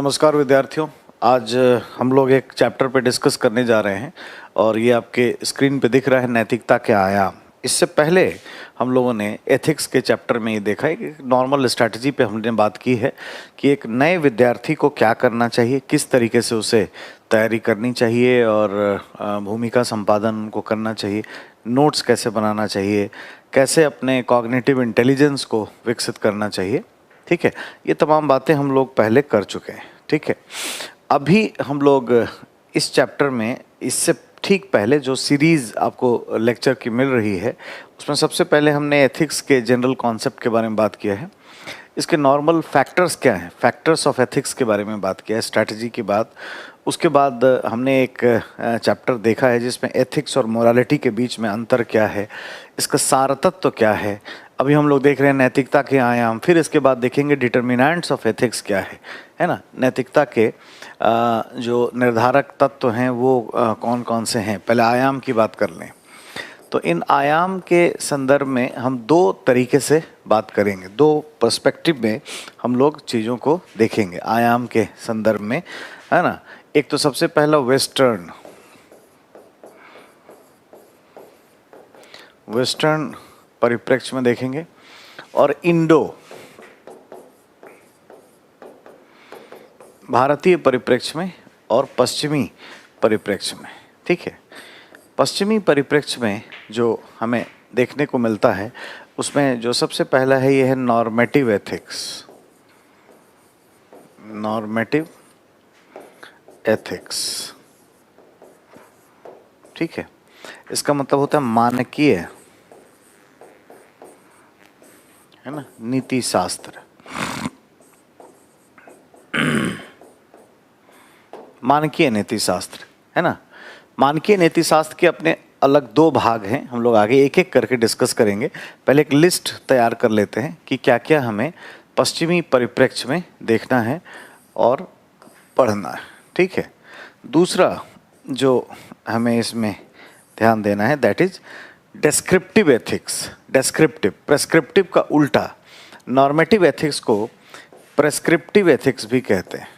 नमस्कार विद्यार्थियों। आज हम लोग एक चैप्टर पे डिस्कस करने जा रहे हैं और ये आपके स्क्रीन पे दिख रहा है, नैतिकता के आयाम। इससे पहले हम लोगों ने एथिक्स के चैप्टर में ये देखा है कि नॉर्मल स्ट्रैटेजी पे हमने बात की है कि एक नए विद्यार्थी को क्या करना चाहिए, किस तरीके से उसे तैयारी करनी चाहिए और भूमिका संपादन उनको करना चाहिए, नोट्स कैसे बनाना चाहिए, कैसे अपने कॉग्निटिव इंटेलिजेंस को विकसित करना चाहिए। ठीक है, ये तमाम बातें हम लोग पहले कर चुके हैं। ठीक है, अभी हम लोग इस चैप्टर में इससे ठीक पहले जो सीरीज़ आपको लेक्चर की मिल रही है उसमें सबसे पहले हमने एथिक्स के जनरल कॉन्सेप्ट के बारे में बात किया है, इसके नॉर्मल फैक्टर्स क्या हैं, फैक्टर्स ऑफ एथिक्स के बारे में बात किया है, स्ट्रैटेजी की बात। उसके बाद हमने एक चैप्टर देखा है जिसमें एथिक्स और मोरालिटी के बीच में अंतर क्या है, इसका सार तत्व क्या है। अभी हम लोग देख रहे हैं नैतिकता के आयाम, फिर इसके बाद देखेंगे डिटर्मिनेंट्स ऑफ एथिक्स क्या है ना। नैतिकता के जो निर्धारक तत्व हैं वो कौन कौन से हैं, पहले आयाम की बात कर लें। तो इन आयाम के संदर्भ में हम दो तरीके से बात करेंगे, दो पर्सपेक्टिव में हम लोग चीज़ों को देखेंगे आयाम के संदर्भ में, है ना। एक तो सबसे पहला वेस्टर्न परिप्रेक्ष्य में देखेंगे और इंडो भारतीय परिप्रेक्ष्य में और पश्चिमी परिप्रेक्ष्य में। ठीक है, पश्चिमी परिप्रेक्ष्य में जो हमें देखने को मिलता है उसमें जो सबसे पहला है ये है नॉर्मेटिव एथिक्स। नॉर्मेटिव एथिक्स, ठीक है, इसका मतलब होता है मानकीय, है ना, नीति शास्त्र। मानकीय नीति शास्त्र, है ना। मानकीय नीति शास्त्र के अपने अलग दो भाग हैं, हम लोग आगे एक एक करके डिस्कस करेंगे। पहले एक लिस्ट तैयार कर लेते हैं कि क्या क्या हमें पश्चिमी परिप्रेक्ष्य में देखना है और पढ़ना है। ठीक है, दूसरा जो हमें इसमें ध्यान देना है that is descriptive ethics. Descriptive, prescriptive का उल्टा। नॉर्मेटिव एथिक्स को प्रेस्क्रिप्टिव एथिक्स भी कहते हैं।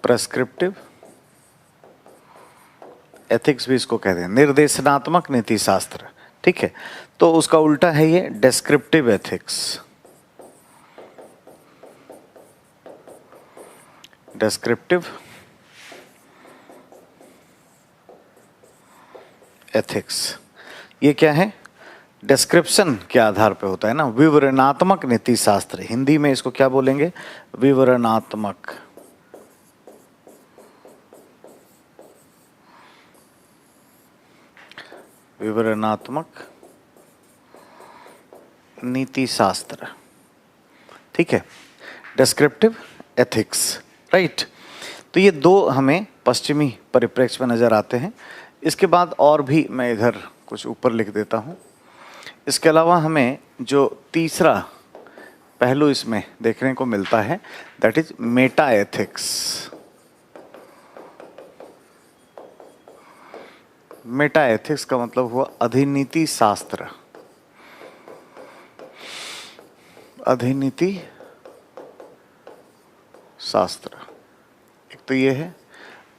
प्रेस्क्रिप्टिव एथिक्स भी इसको कहते हैं, निर्देशनात्मक नीति शास्त्र। ठीक है, तो उसका उल्टा है ये डेस्क्रिप्टिव एथिक्स। डेस्क्रिप्टिव एथिक्स ये क्या है, डिस्क्रिप्शन के आधार पे होता है ना। विवरणात्मक नीति शास्त्र, हिंदी में इसको क्या बोलेंगे, विवरणात्मक। विवरणात्मक नीति शास्त्र, ठीक है, डिस्क्रिप्टिव एथिक्स, राइट। तो ये दो हमें पश्चिमी परिप्रेक्ष्य में नजर आते हैं। इसके बाद और भी मैं इधर कुछ ऊपर लिख देता हूँ। इसके अलावा हमें जो तीसरा पहलू इसमें देखने को मिलता है that is Meta ethics. Meta ethics का मतलब हुआ अधिनीति शास्त्र। अधिनीति शास्त्र एक तो ये है,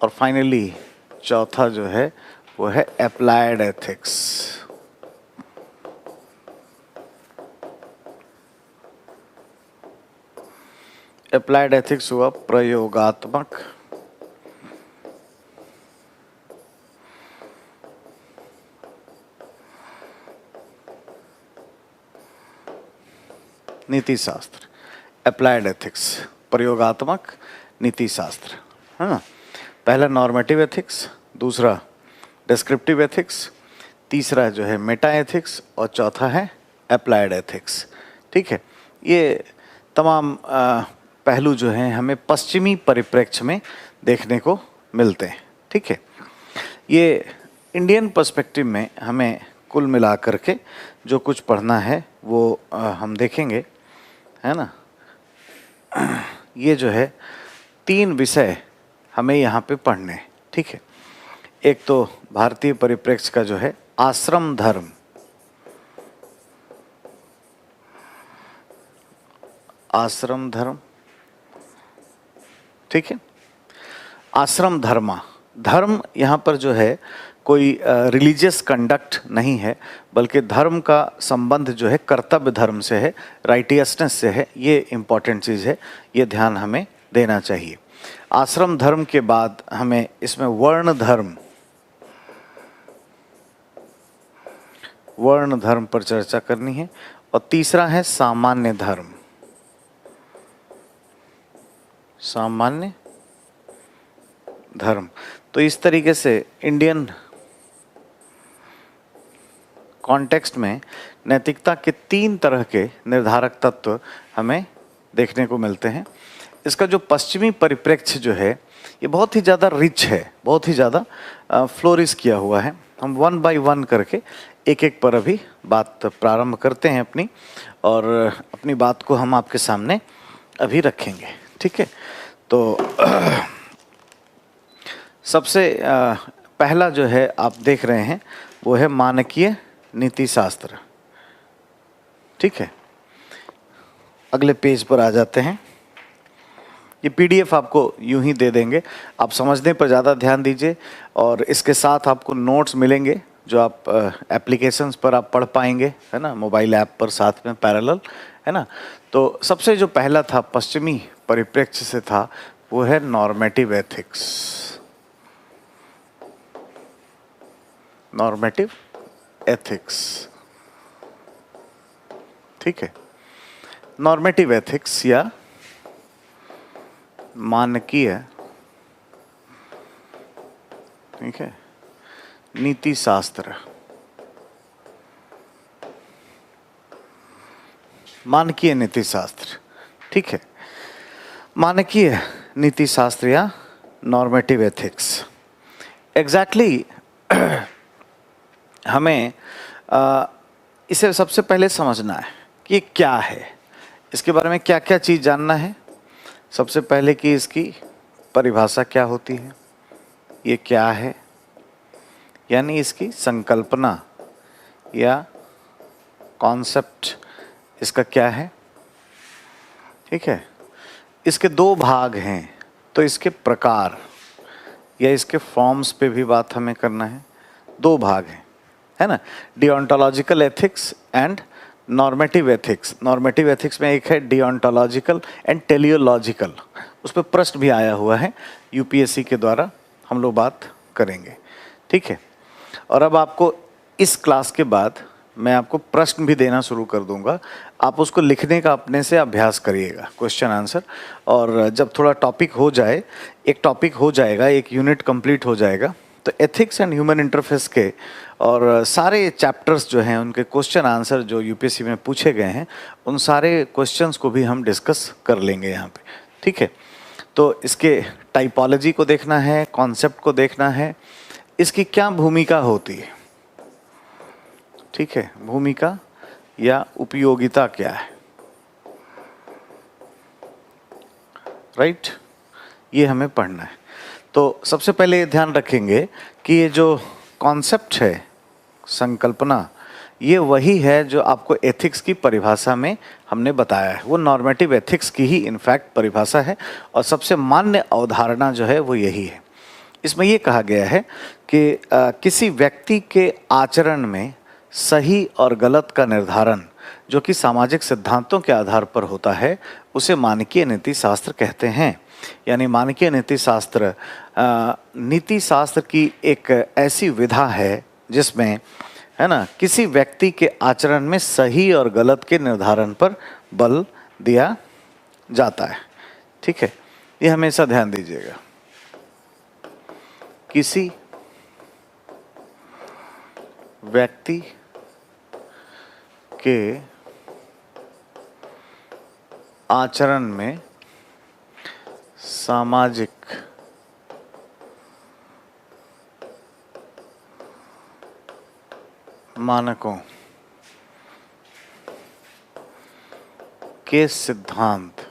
और फाइनली चौथा जो है वो है अप्लाइड एथिक्स। अप्लाइड एथिक्स हुआ प्रयोगात्मक नीति शास्त्र। अप्लाइड एथिक्स, प्रयोगात्मक नीति शास्त्र, है ना। पहला नॉर्मेटिव एथिक्स, दूसरा डिस्क्रिप्टिव एथिक्स, तीसरा जो है मेटा एथिक्स और चौथा है अप्लाइड एथिक्स। ठीक है, ये तमाम पहलू जो हैं हमें पश्चिमी परिप्रेक्ष्य में देखने को मिलते हैं। ठीक है, ये इंडियन पर्सपेक्टिव में हमें कुल मिला करके जो कुछ पढ़ना है वो हम देखेंगे, है ना। ये जो है तीन विषय हमें यहाँ पे पढ़ने हैं। ठीक है, एक तो भारतीय परिप्रेक्ष्य का जो है आश्रम धर्म, आश्रम धर्म, ठीक है। आश्रम धर्मा, धर्म यहाँ पर जो है कोई रिलीजियस कंडक्ट नहीं है, बल्कि धर्म का संबंध जो है कर्तव्य धर्म से है, राइटियसनेस से है। ये इम्पॉर्टेंट चीज़ है, ये ध्यान हमें देना चाहिए। आश्रम धर्म के बाद हमें इसमें वर्ण धर्म, वर्ण धर्म पर चर्चा करनी है। और तीसरा है सामान्य धर्म, सामान्य धर्म। तो इस तरीके से इंडियन कॉन्टेक्स्ट में नैतिकता के 3 तरह के निर्धारक तत्व हमें देखने को मिलते हैं। इसका जो पश्चिमी परिप्रेक्ष्य जो है ये बहुत ही ज़्यादा रिच है, बहुत ही ज़्यादा फ्लोरिश किया हुआ है। हम 1 बाय 1 करके एक एक पर अभी बात प्रारंभ करते हैं अपनी, और अपनी बात को हम आपके सामने अभी रखेंगे, ठीक है। तो सबसे पहला जो है आप देख रहे हैं वो है मानकीय नीति शास्त्र, ठीक है। अगले पेज पर आ जाते हैं। ये पीडीएफ आपको यूं ही दे देंगे, आप समझने पर ज़्यादा ध्यान दीजिए, और इसके साथ आपको नोट्स मिलेंगे जो आप एप्लीकेशंस पर आप पढ़ पाएंगे, है ना, मोबाइल ऐप पर साथ में पैरेलल, है ना। तो सबसे जो पहला था पश्चिमी परिप्रेक्ष्य से था वो है नॉर्मेटिव एथिक्स, नॉर्मेटिव एथिक्स, ठीक है। नॉर्मेटिव एथिक्स या मानकीय, ठीक है, नीति शास्त्र, मानकीय नीति शास्त्र, ठीक है। मानकीय नीति शास्त्र या नॉर्मेटिव एथिक्स, एग्जैक्टली हमें इसे सबसे पहले समझना है कि ये क्या है, इसके बारे में क्या क्या चीज़ जानना है। सबसे पहले कि इसकी परिभाषा क्या होती है, ये क्या है, यानी इसकी संकल्पना या कॉन्सेप्ट इसका क्या है, ठीक है। इसके 2 भाग हैं, तो इसके प्रकार या इसके फॉर्म्स पे भी बात हमें करना है। 2 भाग हैं, है ना, deontological ethics and normative ethics. Normative ethics में एक है डिओंटोलॉजिकल एंड टेलियोलॉजिकल, उस पर प्रश्न भी आया हुआ है यूपीएससी के द्वारा, हम लोग बात करेंगे, ठीक है। और अब आपको इस क्लास के बाद मैं आपको प्रश्न भी देना शुरू कर दूंगा, आप उसको लिखने का अपने से अभ्यास करिएगा, क्वेश्चन आंसर। और जब थोड़ा टॉपिक हो जाए, एक टॉपिक हो जाएगा, एक यूनिट कंप्लीट हो जाएगा, तो एथिक्स एंड ह्यूमन इंटरफेस के और सारे चैप्टर्स जो हैं उनके क्वेश्चन आंसर जो यूपीएससी में पूछे गए हैं, उन सारे क्वेश्चंस को भी हम डिस्कस कर लेंगे यहाँ पे, ठीक है। तो इसके टाइपोलॉजी को देखना है, कॉन्सेप्ट को देखना है, इसकी क्या भूमिका होती है, ठीक है, भूमिका या उपयोगिता क्या है, राइट, ये हमें पढ़ना है। तो सबसे पहले ध्यान रखेंगे कि ये जो कॉन्सेप्ट है, संकल्पना, ये वही है जो आपको एथिक्स की परिभाषा में हमने बताया है। वो नॉर्मेटिव एथिक्स की ही इनफैक्ट परिभाषा है, और सबसे मान्य अवधारणा जो है वो यही है। इसमें ये कहा गया है कि किसी व्यक्ति के आचरण में सही और गलत का निर्धारण जो कि सामाजिक सिद्धांतों के आधार पर होता है, उसे मानकीय नीति शास्त्र कहते हैं। यानी मानकीय नीति शास्त्र नीति शास्त्र की एक ऐसी विधा है जिसमें, है ना, किसी व्यक्ति के आचरण में सही और गलत के निर्धारण पर बल दिया जाता है, ठीक है। ये हमेशा ध्यान दीजिएगा, किसी व्यक्ति के आचरण में सामाजिक मानकों के सिद्धांत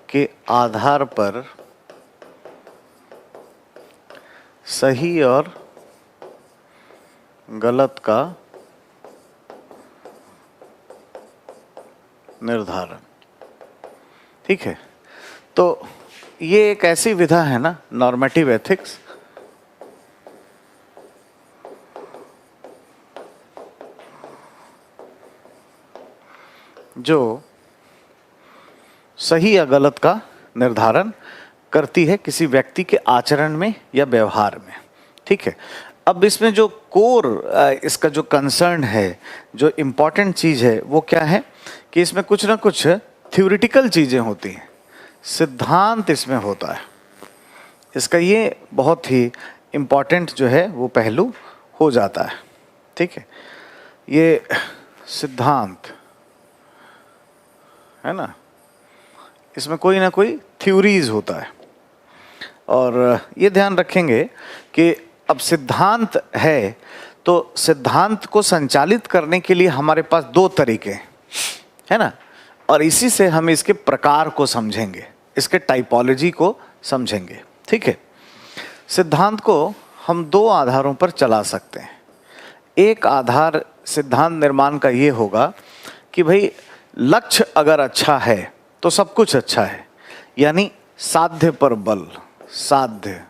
के आधार पर सही और गलत का निर्धारण। ठीक है, तो ये एक ऐसी विधा है ना, नॉर्मेटिव एथिक्स, जो सही या गलत का निर्धारण करती है किसी व्यक्ति के आचरण में या व्यवहार में। ठीक है, अब इसमें जो कोर इसका जो कंसर्न है, जो इम्पोर्टेंट चीज़ है, वो क्या है कि इसमें कुछ ना कुछ थ्योरेटिकल चीज़ें होती हैं, सिद्धांत इसमें होता है। इसका ये बहुत ही इम्पोर्टेंट जो है वो पहलू हो जाता है। ठीक है, ये सिद्धांत है ना, इसमें कोई ना कोई थ्योरीज होता है। और ये ध्यान रखेंगे कि अब सिद्धांत है तो सिद्धांत को संचालित करने के लिए हमारे पास दो तरीके है ना, और इसी से हम इसके प्रकार को समझेंगे, इसके टाइपोलॉजी को समझेंगे। ठीक है, सिद्धांत को हम दो आधारों पर चला सकते हैं। एक आधार सिद्धांत निर्माण का ये होगा कि भाई लक्ष्य अगर अच्छा है तो सब कुछ अच्छा है, यानी साध्य पर बल, साध्य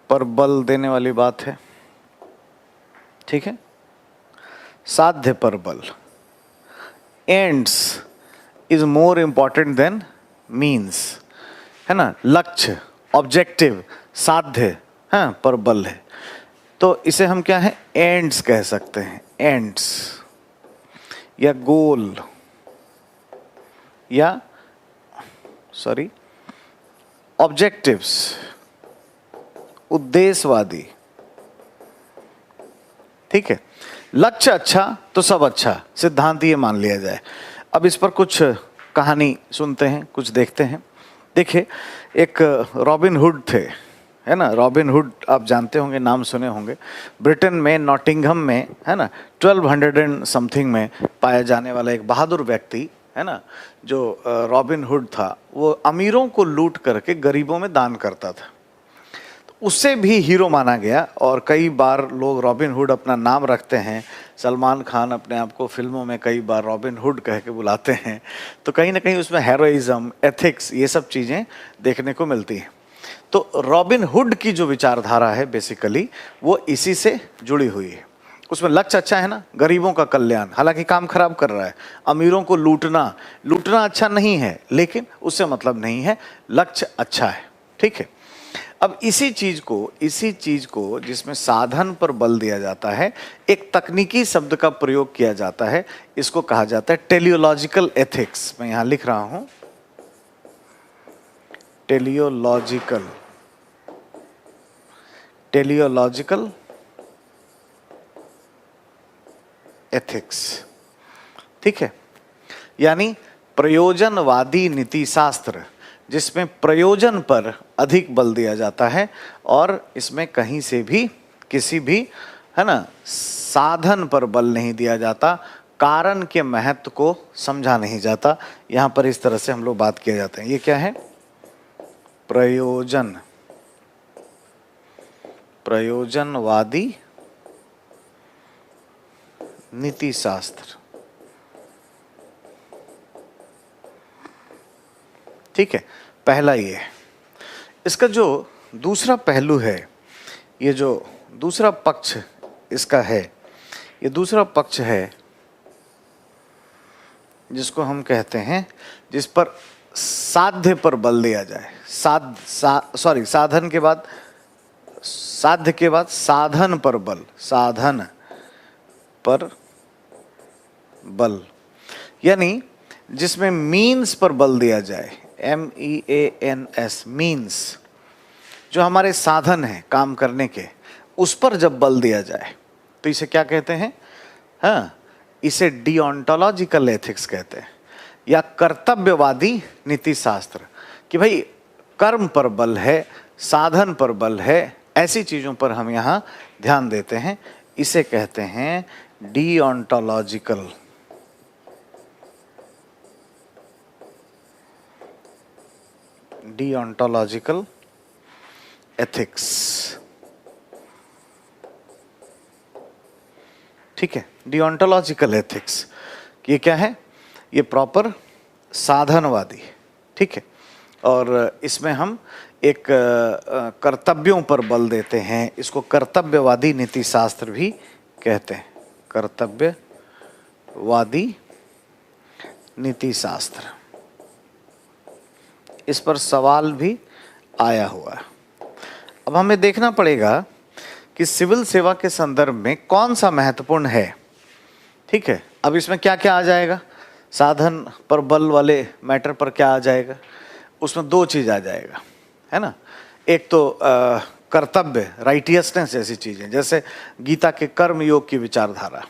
पर बल देने वाली बात है। ठीक है, साध्य पर बल, ends is more important than means, है ना, लक्ष्य ऑब्जेक्टिव साध्य पर बल है, तो इसे हम क्या है, एंड्स कह सकते हैं, एंड्स या गोल या सॉरी ऑब्जेक्टिव्स, उद्देश्यवादी। ठीक है, लक्ष्य अच्छा तो सब अच्छा, सिद्धांत ये मान लिया जाए। अब इस पर कुछ कहानी सुनते हैं, कुछ देखते हैं। देखिए, एक रॉबिन हुड थे, है ना, रॉबिन हुड आप जानते होंगे, नाम सुने होंगे। ब्रिटेन में नॉटिंघम में, है ना, 1200 एंड समथिंग में पाया जाने वाला एक बहादुर व्यक्ति, है ना, जो रॉबिन हुड था, वो अमीरों को लूट करके गरीबों में दान करता था। उससे भी हीरो माना गया और कई बार लोग रॉबिन हुड अपना नाम रखते हैं। सलमान खान अपने आप को फिल्मों में कई बार रॉबिन हुड कह के बुलाते हैं, तो कहीं ना कहीं उसमें हेरोइज्म, एथिक्स, ये सब चीज़ें देखने को मिलती हैं। तो रॉबिन हुड की जो विचारधारा है बेसिकली वो इसी से जुड़ी हुई है। उसमें लक्ष्य अच्छा है ना, गरीबों का कल्याण, हालांकि काम खराब कर रहा है, अमीरों को लूटना, लूटना अच्छा नहीं है, लेकिन उससे मतलब नहीं है, लक्ष्य अच्छा है। ठीक है, अब इसी चीज को जिसमें साधन पर बल दिया जाता है, एक तकनीकी शब्द का प्रयोग किया जाता है, इसको कहा जाता है टेलियोलॉजिकल एथिक्स। मैं यहां लिख रहा हूं टेलियोलॉजिकल एथिक्स। ठीक है, यानी प्रयोजनवादी नीति शास्त्र, जिसमें प्रयोजन पर अधिक बल दिया जाता है और इसमें कहीं से भी किसी भी, है ना, साधन पर बल नहीं दिया जाता, कारण के महत्व को समझा नहीं जाता। यहां पर इस तरह से हम लोग बात किया जाते हैं। ये क्या है, प्रयोजनवादी नीति शास्त्र। ठीक है, पहला ये है। इसका जो दूसरा पहलू है, ये जो दूसरा पक्ष इसका है, ये दूसरा पक्ष है जिसको हम कहते हैं, जिस पर साध्य पर बल दिया जाए। साधन के बाद साध्य के बाद साधन पर बल, साधन पर बल, यानी जिसमें मीन्स पर बल दिया जाए, MEANS, मीन्स, जो हमारे साधन है काम करने के, उस पर जब बल दिया जाए तो इसे क्या कहते हैं, हाँ, इसे डिओंटोलॉजिकल एथिक्स कहते हैं, या कर्तव्यवादी नीति शास्त्र, कि भाई कर्म पर बल है, साधन पर बल है, ऐसी चीजों पर हम यहाँ ध्यान देते हैं, इसे कहते हैं डिओंटोलॉजिकल एथिक्स। ठीक है, डिओंटोलॉजिकल एथिक्स, ये क्या है? ये प्रॉपर साधनवादी, ठीक है। और इसमें हम एक कर्तव्यों पर बल देते हैं, इसको कर्तव्यवादी नीति शास्त्र भी कहते हैं, कर्तव्यवादी नीति शास्त्र। इस पर सवाल भी आया हुआ है। अब हमें देखना पड़ेगा कि सिविल सेवा के संदर्भ में कौन सा महत्वपूर्ण है, ठीक है। अब इसमें क्या क्या आ जाएगा? साधन पर बल वाले मैटर पर क्या आ जाएगा? उसमें दो चीज आ जाएगा, है ना। एक तो कर्तव्य, राइटियसनेस जैसी चीजें, जैसे गीता के कर्म योग की विचारधारा,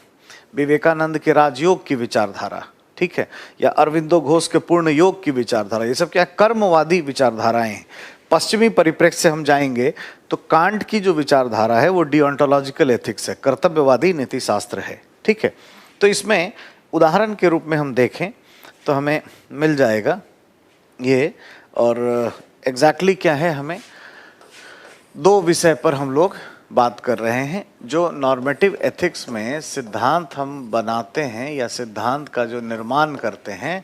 विवेकानंद के राजयोग की विचारधारा, ठीक है, या अरविंदो घोष के पूर्ण योग की विचारधारा, ये सब क्या है? कर्मवादी विचारधाराएं हैं। पश्चिमी परिप्रेक्ष्य से हम जाएंगे तो कांट की जो विचारधारा है वो डिओंटोलॉजिकल एथिक्स है, कर्तव्यवादी नीति शास्त्र है, ठीक है। तो इसमें उदाहरण के रूप में हम देखें तो हमें मिल जाएगा ये, और एग्जैक्टली क्या है, हमें दो विषय पर हम लोग बात कर रहे हैं। जो नॉर्मेटिव एथिक्स में सिद्धांत हम बनाते हैं या सिद्धांत का जो निर्माण करते हैं,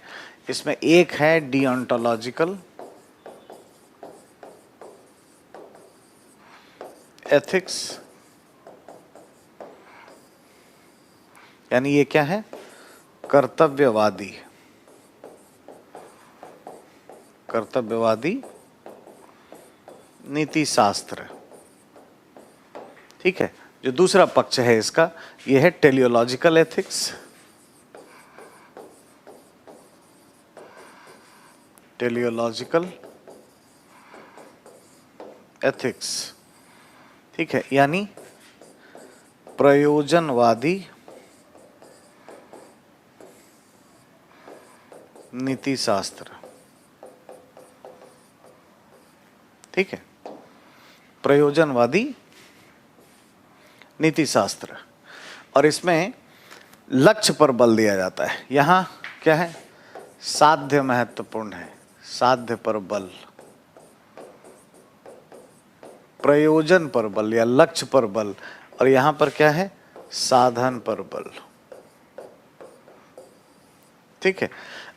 इसमें एक है डिओंटोलॉजिकल एथिक्स, यानी ये क्या है? कर्तव्यवादी, कर्तव्यवादी नीति शास्त्र, ठीक है। जो दूसरा पक्ष है इसका, ये है टेलियोलॉजिकल एथिक्स, टेलियोलॉजिकल एथिक्स, ठीक है, यानी प्रयोजनवादी नीति शास्त्र, ठीक है, प्रयोजनवादी नीति शास्त्र। और इसमें लक्ष्य पर बल दिया जाता है। यहां क्या है? साध्य महत्वपूर्ण है, साध्य पर बल, प्रयोजन पर बल या लक्ष्य पर बल, और यहां पर क्या है? साधन पर बल, ठीक है।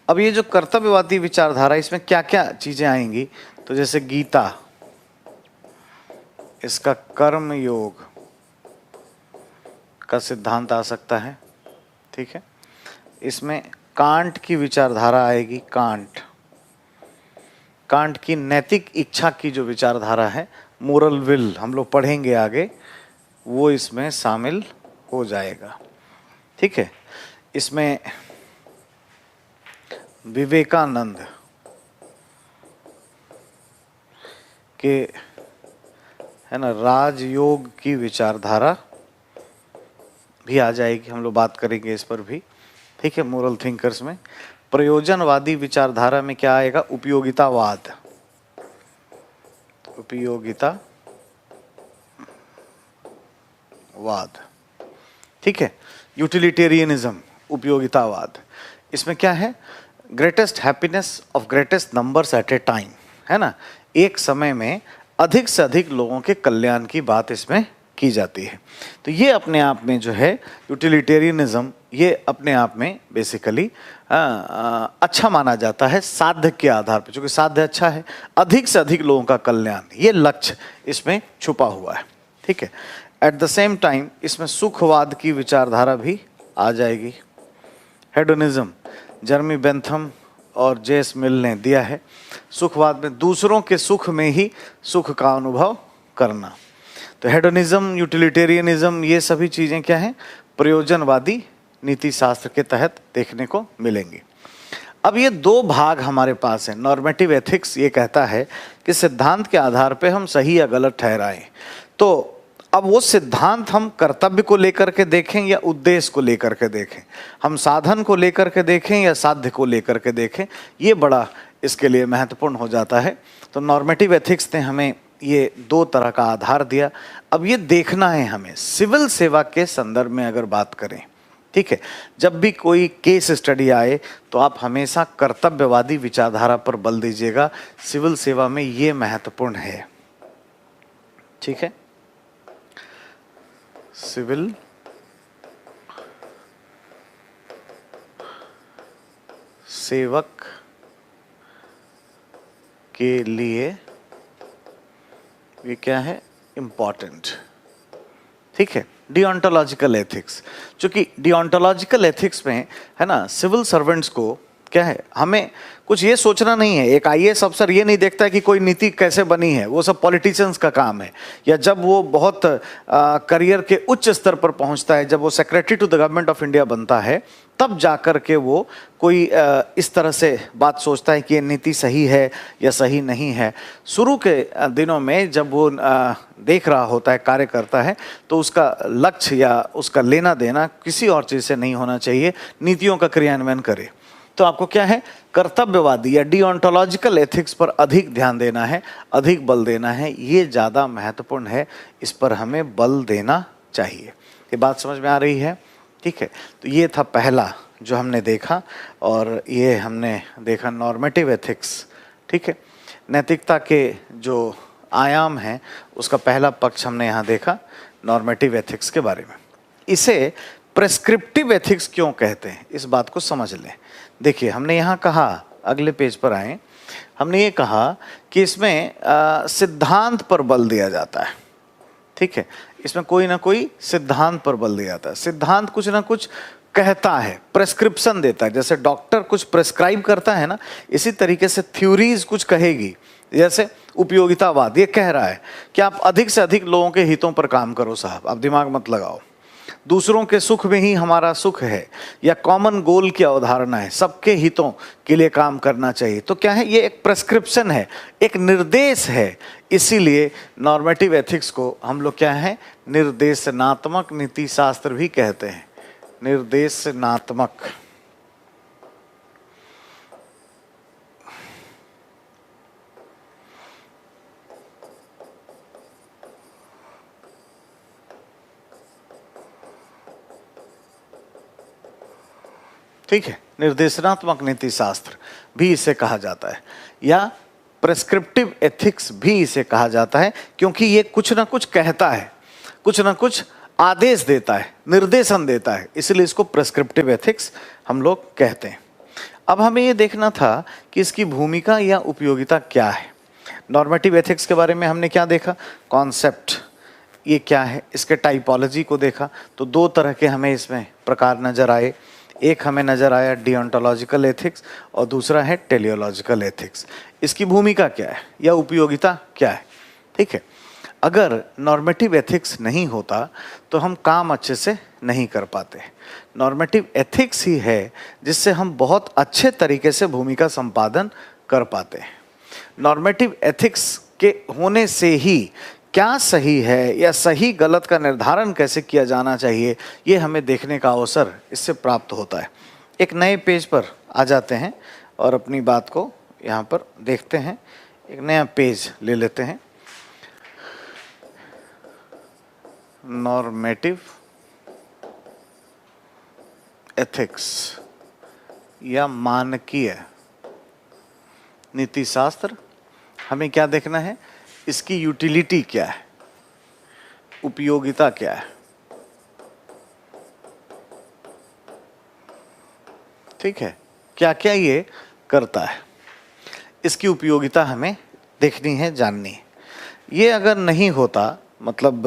अब ये जो कर्तव्यवादी विचारधारा, इसमें क्या क्या चीजें आएंगी? तो जैसे गीता, इसका कर्म योग का सिद्धांत आ सकता है, ठीक है। इसमें कांट की विचारधारा आएगी, कांट की नैतिक इच्छा की जो विचारधारा है, मोरल विल, हम लोग पढ़ेंगे आगे, वो इसमें शामिल हो जाएगा, ठीक है। इसमें विवेकानंद के, है ना, राजयोग की विचारधारा भी आ जाएगी, हम लोग बात करेंगे इस पर भी, ठीक है। मोरल थिंकर्स में प्रयोजनवादी विचारधारा में क्या आएगा? उपयोगितावाद, उपयोगितावाद, ठीक है। यूटिलिटेरियनिज्म, उपयोगितावाद, इसमें क्या है? Greatest happiness of greatest numbers at a time, है ना, एक समय में अधिक से अधिक लोगों के कल्याण की बात इसमें की जाती है। तो ये अपने आप में जो है यूटिलिटेरियनिज्म, ये अपने आप में बेसिकली अच्छा माना जाता है साध्य के आधार पर, क्योंकि साध्य अच्छा है, अधिक से अधिक लोगों का कल्याण, ये लक्ष्य इसमें छुपा हुआ है, ठीक है। एट द सेम टाइम इसमें सुखवाद की विचारधारा भी आ जाएगी, हेडोनिज्म, जर्मी बेंथम और जेस मिल ने दिया है। सुखवाद में दूसरों के सुख में ही सुख का अनुभव करना। तो हेडोनिज्म, यूटिलिटेरियनिज्म, ये सभी चीजें क्या हैं? प्रयोजनवादी नीति शास्त्र के तहत देखने को मिलेंगी। अब ये दो भाग हमारे पास हैं। नॉर्मेटिव एथिक्स ये कहता है कि सिद्धांत के आधार पे हम सही या गलत ठहराएं। तो अब वो सिद्धांत हम कर्तव्य को लेकर के देखें या उद्देश्य को लेकर के देखें, हम साधन को लेकर के देखें या साध्य को लेकर के देखें, ये बड़ा इसके लिए महत्वपूर्ण हो जाता है। तो नॉर्मेटिव एथिक्स ने हमें ये दो तरह का आधार दिया। अब ये देखना है हमें सिविल सेवा के संदर्भ में अगर बात करें, ठीक है, जब भी कोई केस स्टडी आए तो आप हमेशा कर्तव्यवादी विचारधारा पर बल दीजिएगा। सिविल सेवा में ये महत्वपूर्ण है, ठीक है। सिविल सेवक के लिए ये क्या है, इम्पॉर्टेंट। ठीक है, डिओंटोलॉजिकल एथिक्स, क्योंकि डिओंटोलॉजिकल एथिक्स में है ना, सिविल सर्वेंट्स को क्या है, हमें कुछ ये सोचना नहीं है। एक आईएएस अफसर ये नहीं देखता है कि कोई नीति कैसे बनी है, वो सब पॉलिटिशियंस का काम है। या जब वो बहुत करियर के उच्च स्तर पर पहुंचता है, जब वो secretary to the government of India बनता है, तब जाकर के वो कोई इस तरह से बात सोचता है कि ये नीति सही है या सही नहीं है। शुरू के दिनों में जब वो देख रहा होता है, कार्य करता है, तो उसका लक्ष्य या उसका लेना देना किसी और चीज़ से नहीं होना चाहिए, नीतियों का क्रियान्वयन करे। तो आपको क्या है, कर्तव्यवादी या डिओंटोलॉजिकल एथिक्स पर अधिक ध्यान देना है, अधिक बल देना है। ये ज़्यादा महत्वपूर्ण है, इस पर हमें बल देना चाहिए। ये बात समझ में आ रही है? ठीक है, तो ये था पहला जो हमने देखा, और ये हमने देखा नॉर्मेटिव एथिक्स। ठीक है, नैतिकता के जो आयाम हैं उसका पहला पक्ष हमने यहाँ देखा, नॉर्मेटिव एथिक्स के बारे में। इसे प्रेस्क्रिप्टिव एथिक्स क्यों कहते हैं, इस बात को समझ लें। देखिए, हमने यहाँ कहा, अगले पेज पर आए, हमने ये कहा कि इसमें सिद्धांत पर बल दिया जाता है। ठीक है, इसमें कोई ना कोई सिद्धांत पर बल दिया जाता है। सिद्धांत कुछ ना कुछ कहता है, प्रेस्क्रिप्शन देता है। जैसे डॉक्टर कुछ प्रेस्क्राइब करता है ना, इसी तरीके से थ्योरीज कुछ कहेगी। जैसे उपयोगितावाद ये कह रहा है कि आप अधिक से अधिक लोगों के हितों पर काम करो साहब, आप दिमाग मत लगाओ, दूसरों के सुख में ही हमारा सुख है। या कॉमन गोल की अवधारणा है, सबके हितों के लिए काम करना चाहिए। तो क्या है, ये एक प्रेस्क्रिप्शन है, एक निर्देश है। इसीलिए नॉर्मेटिव एथिक्स को हम लोग क्या है, निर्देशनात्मक नीति शास्त्र भी कहते हैं। निर्देशनात्मक, ठीक है, निर्देशनात्मक नीति शास्त्र भी इसे कहा जाता है, या प्रेस्क्रिप्टिव एथिक्स भी इसे कहा जाता है, क्योंकि ये कुछ ना कुछ कहता है, कुछ ना कुछ आदेश देता है, निर्देशन देता है, इसलिए इसको प्रेस्क्रिप्टिव एथिक्स हम लोग कहते हैं। अब हमें ये देखना था कि इसकी भूमिका या उपयोगिता क्या है। नॉर्मेटिव एथिक्स के बारे में हमने क्या देखा, कॉन्सेप्ट ये क्या है, इसके टाइपोलॉजी को देखा। तो दो तरह के हमें इसमें प्रकार नजर आए। एक हमें नजर आया डिओंटोलॉजिकल एथिक्स, और दूसरा है टेलियोलॉजिकल एथिक्स। इसकी भूमिका क्या है या उपयोगिता क्या है? ठीक है, अगर नॉर्मेटिव एथिक्स नहीं होता तो हम काम अच्छे से नहीं कर पाते। नॉर्मेटिव एथिक्स ही है जिससे हम बहुत अच्छे तरीके से भूमिका संपादन कर पाते हैं। नॉर्मेटिव एथिक्स के होने से ही क्या सही है या सही गलत का निर्धारण कैसे किया जाना चाहिए, ये हमें देखने का अवसर इससे प्राप्त होता है। एक नए पेज पर आ जाते हैं और अपनी बात को यहाँ पर देखते हैं। एक नया पेज ले लेते हैं। नॉर्मेटिव एथिक्स या मानकीय नीति शास्त्र, हमें क्या देखना है, इसकी यूटिलिटी क्या है, उपयोगिता क्या है। ठीक है, क्या क्या ये करता है, इसकी उपयोगिता हमें देखनी है, जाननी है। ये अगर नहीं होता, मतलब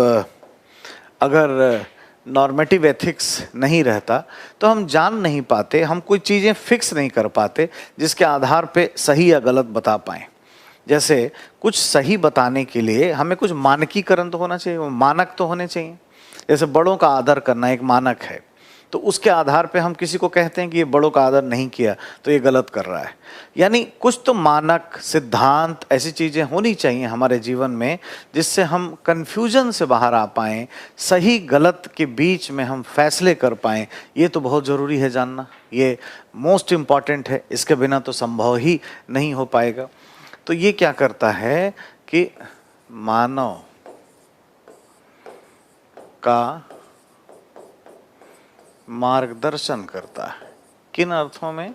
अगर नॉर्मेटिव एथिक्स नहीं रहता, तो हम जान नहीं पाते, हम कोई चीज़ें फिक्स नहीं कर पाते जिसके आधार पे सही या गलत बता पाएँ। जैसे कुछ सही बताने के लिए हमें कुछ मानकीकरण तो होना चाहिए, मानक तो होने चाहिए। जैसे बड़ों का आदर करना एक मानक है, तो उसके आधार पे हम किसी को कहते हैं कि ये बड़ों का आदर नहीं किया तो ये गलत कर रहा है। यानी कुछ तो मानक, सिद्धांत, ऐसी चीज़ें होनी चाहिए हमारे जीवन में जिससे हम कन्फ्यूजन से बाहर आ पाएँ, सही गलत के बीच में हम फैसले कर पाएँ। ये तो बहुत ज़रूरी है जानना, ये मोस्ट इम्पॉर्टेंट है, इसके बिना तो संभव ही नहीं हो पाएगा। तो ये क्या करता है कि मानव का मार्गदर्शन करता है। किन अर्थों में?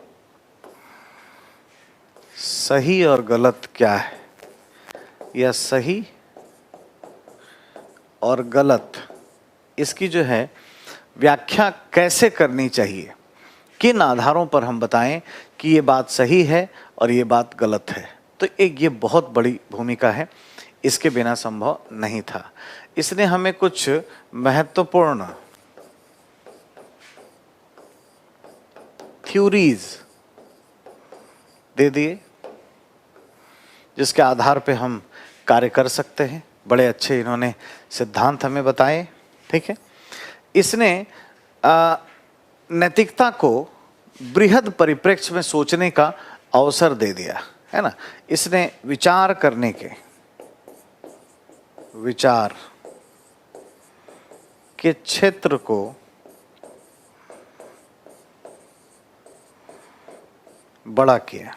सही और गलत क्या है, या सही और गलत, इसकी जो है व्याख्या कैसे करनी चाहिए, किन आधारों पर हम बताएं कि ये बात सही है और ये बात गलत है। तो एक ये बहुत बड़ी भूमिका है, इसके बिना संभव नहीं था। इसने हमें कुछ महत्वपूर्ण थ्योरीज दे दिए जिसके आधार पे हम कार्य कर सकते हैं। बड़े अच्छे इन्होंने सिद्धांत हमें बताए, ठीक है। इसने नैतिकता को बृहद परिप्रेक्ष्य में सोचने का अवसर दे दिया, है ना। इसने विचार करने के क्षेत्र को बड़ा किया,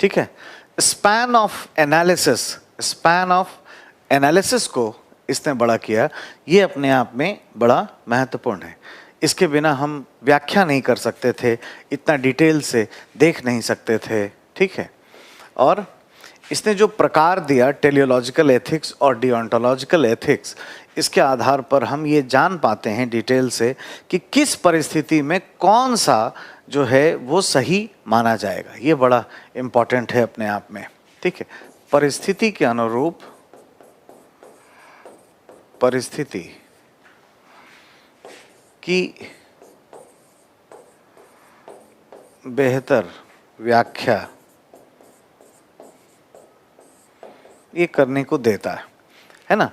ठीक है। स्पैन ऑफ एनालिसिस को इसने बड़ा किया। ये अपने आप में बड़ा महत्वपूर्ण है। इसके बिना हम व्याख्या नहीं कर सकते थे, इतना डिटेल से देख नहीं सकते थे, ठीक है। और इसने जो प्रकार दिया टेलियोलॉजिकल एथिक्स और डिओंटोलॉजिकल एथिक्स, इसके आधार पर हम ये जान पाते हैं डिटेल से कि किस परिस्थिति में कौन सा जो है वो सही माना जाएगा। ये बड़ा इम्पॉर्टेंट है अपने आप में, ठीक है। परिस्थिति के अनुरूप परिस्थिति की बेहतर व्याख्या ये करने को देता है ना।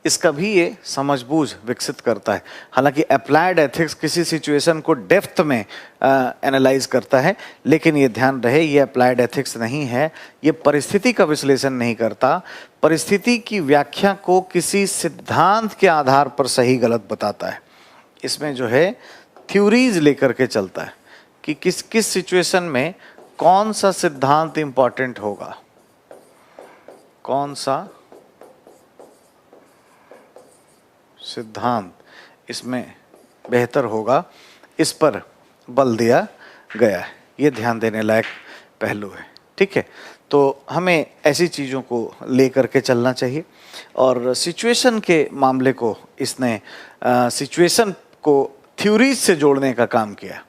इसका भी ये समझबूझ विकसित करता है। हालांकि अप्लाइड एथिक्स किसी सिचुएशन को डेप्थ में एनालाइज करता है, लेकिन ये ध्यान रहे ये अप्लाइड एथिक्स नहीं है। ये परिस्थिति का विश्लेषण नहीं करता, परिस्थिति की व्याख्या को किसी सिद्धांत के आधार पर सही गलत बताता है। इसमें जो है थ्योरीज लेकर के चलता है कि किस किस सिचुएशन में कौन सा सिद्धांत इंपॉर्टेंट होगा, कौन सा सिद्धांत इसमें बेहतर होगा, इस पर बल दिया गया है। ये ध्यान देने लायक पहलू है, ठीक है। तो हमें ऐसी चीज़ों को लेकर के चलना चाहिए। और सिचुएशन के मामले को इसने सिचुएशन को थ्योरीज से जोड़ने का काम किया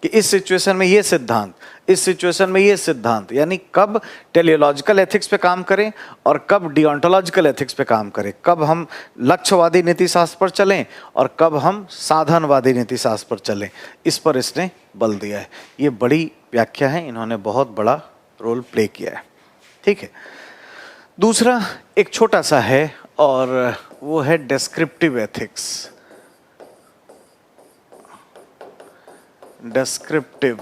कि इस सिचुएशन में ये सिद्धांत, इस सिचुएशन में ये सिद्धांत, यानी कब टेलियोलॉजिकल एथिक्स पे काम करें और कब डिओंटोलॉजिकल एथिक्स पे काम करें, कब हम लक्ष्यवादी नीति शास्त्र पर चलें और कब हम साधनवादी नीति शास्त्र पर चलें, इस पर इसने बल दिया है। ये बड़ी व्याख्या है, इन्होंने बहुत बड़ा रोल प्ले किया है, ठीक है। दूसरा एक छोटा सा है और वो है डिस्क्रिप्टिव एथिक्स। डिस्क्रिप्टिव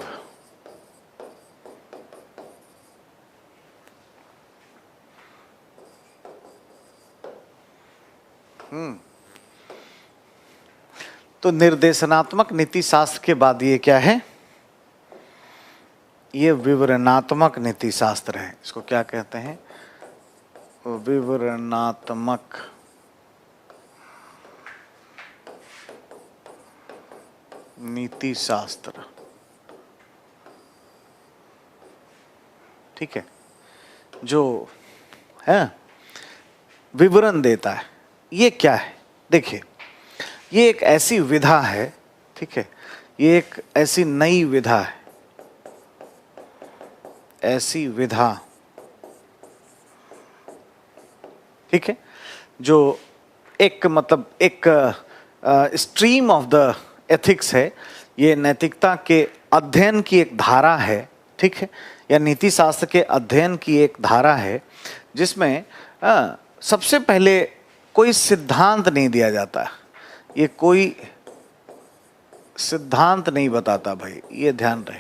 तो निर्देशनात्मक नीति शास्त्र के बाद ये क्या है, ये विवरणात्मक नीति शास्त्र है। इसको क्या कहते हैं, विवरणात्मक नीति शास्त्र, ठीक है, जो है विवरण देता है। ये क्या है, देखिए ये एक ऐसी विधा है, ठीक है, ये एक ऐसी नई विधा है, ऐसी विधा, ठीक है, जो एक मतलब एक स्ट्रीम ऑफ द एथिक्स है। ये नैतिकता के अध्ययन की एक धारा है, ठीक है, या नीति शास्त्र के अध्ययन की एक धारा है जिसमें सबसे पहले कोई सिद्धांत नहीं दिया जाता। ये कोई सिद्धांत नहीं बताता भाई, ये ध्यान रहे,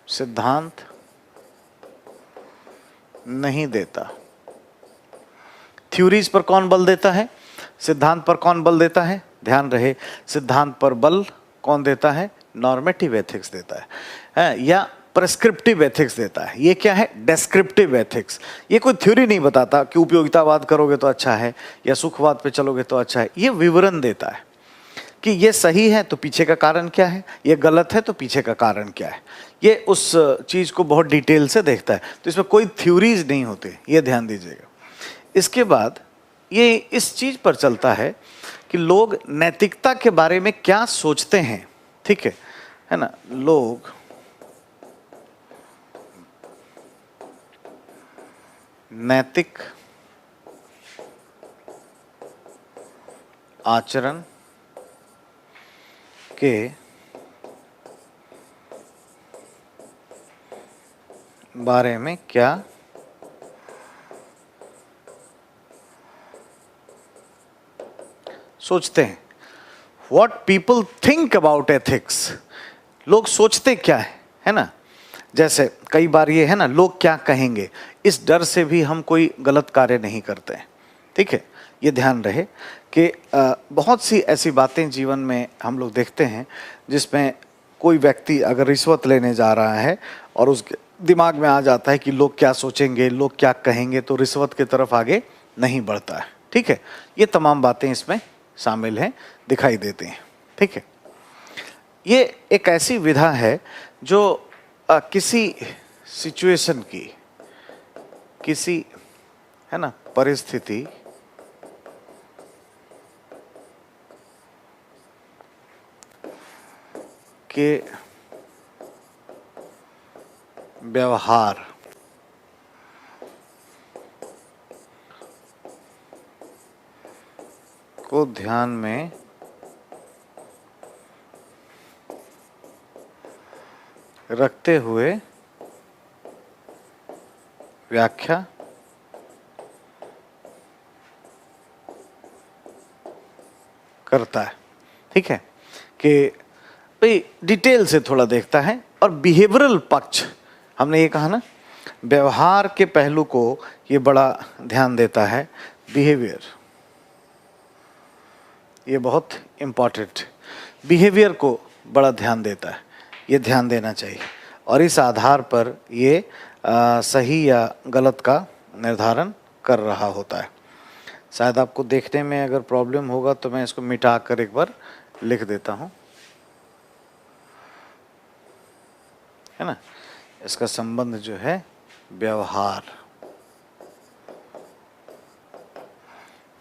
सिद्धांत नहीं देता। थ्योरीज पर कौन बल देता है, सिद्धांत पर कौन बल देता है, ध्यान रहे सिद्धांत पर बल कौन देता है, नॉर्मेटिव एथिक्स देता है या प्रेस्क्रिप्टिव एथिक्स देता है। ये क्या है, डेस्क्रिप्टिव एथिक्स। ये कोई थ्योरी नहीं बताता कि उपयोगितावाद करोगे तो अच्छा है या सुखवाद पे चलोगे तो अच्छा है। ये विवरण देता है कि ये सही है तो पीछे का कारण क्या है, ये गलत है तो पीछे का कारण क्या है। ये उस चीज को बहुत डिटेल से देखता है। तो इसमें कोई थ्योरीज नहीं होते, ये ध्यान दीजिएगा। इसके बाद ये इस चीज पर चलता है कि लोग नैतिकता के बारे में क्या सोचते हैं, ठीक है ना। लोग नैतिक आचरण के बारे में क्या सोचते हैं। What people think about ethics, लोग सोचते क्या है ना। जैसे कई बार ये है ना, लोग क्या कहेंगे, इस डर से भी हम कोई गलत कार्य नहीं करते हैं, ठीक है। ये ध्यान रहे कि बहुत सी ऐसी बातें जीवन में हम लोग देखते हैं जिसमें कोई व्यक्ति अगर रिश्वत लेने जा रहा है और उसके दिमाग में आ जाता है कि लोग क्या सोचेंगे, लोग क्या कहेंगे, तो रिश्वत की तरफ आगे नहीं बढ़ता है, ठीक है। ये तमाम बातें इसमें शामिल हैं, दिखाई देती हैं, ठीक है। ये एक ऐसी विधा है जो किसी सिचुएशन की, किसी है ना परिस्थिति के व्यवहार को ध्यान में रखते हुए व्याख्या करता है, ठीक है। कि भाई डिटेल से थोड़ा देखता है। और बिहेवियरल पक्ष, हमने ये कहा ना, व्यवहार के पहलू को ये बड़ा ध्यान देता है। बिहेवियर ये बहुत इम्पॉर्टेंट, बिहेवियर को बड़ा ध्यान देता है, ये ध्यान देना चाहिए। और इस आधार पर ये सही या गलत का निर्धारण कर रहा होता है। शायद आपको देखने में अगर प्रॉब्लम होगा तो मैं इसको मिटा कर एक बार लिख देता हूँ, है ना। इसका संबंध जो है व्यवहार,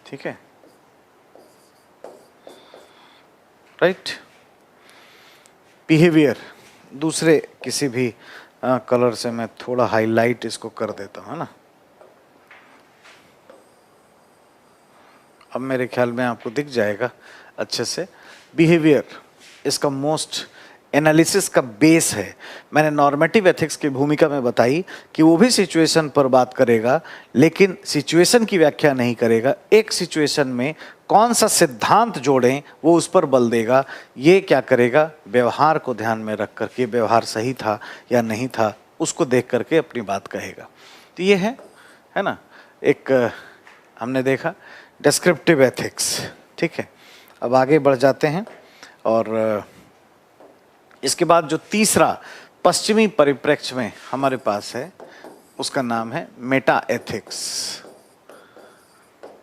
ठीक है, राइट। बिहेवियर दूसरे किसी भी कलर से मैं थोड़ा हाईलाइट इसको कर देता हूँ, है ना। अब मेरे ख्याल में आपको दिख जाएगा अच्छे से। बिहेवियर इसका मोस्ट एनालिसिस का बेस है। मैंने नॉर्मेटिव एथिक्स की भूमिका में बताई कि वो भी सिचुएशन पर बात करेगा, लेकिन सिचुएशन की व्याख्या नहीं करेगा। एक सिचुएशन में कौन सा सिद्धांत जोड़ें वो उस पर बल देगा। ये क्या करेगा, व्यवहार को ध्यान में रख करके व्यवहार सही था या नहीं था उसको देख करके अपनी बात कहेगा। तो ये है ना, एक हमने देखा डिस्क्रिप्टिव एथिक्स, ठीक है। अब आगे बढ़ जाते हैं और इसके बाद जो तीसरा पश्चिमी परिप्रेक्ष्य में हमारे पास है उसका नाम है मेटा एथिक्स।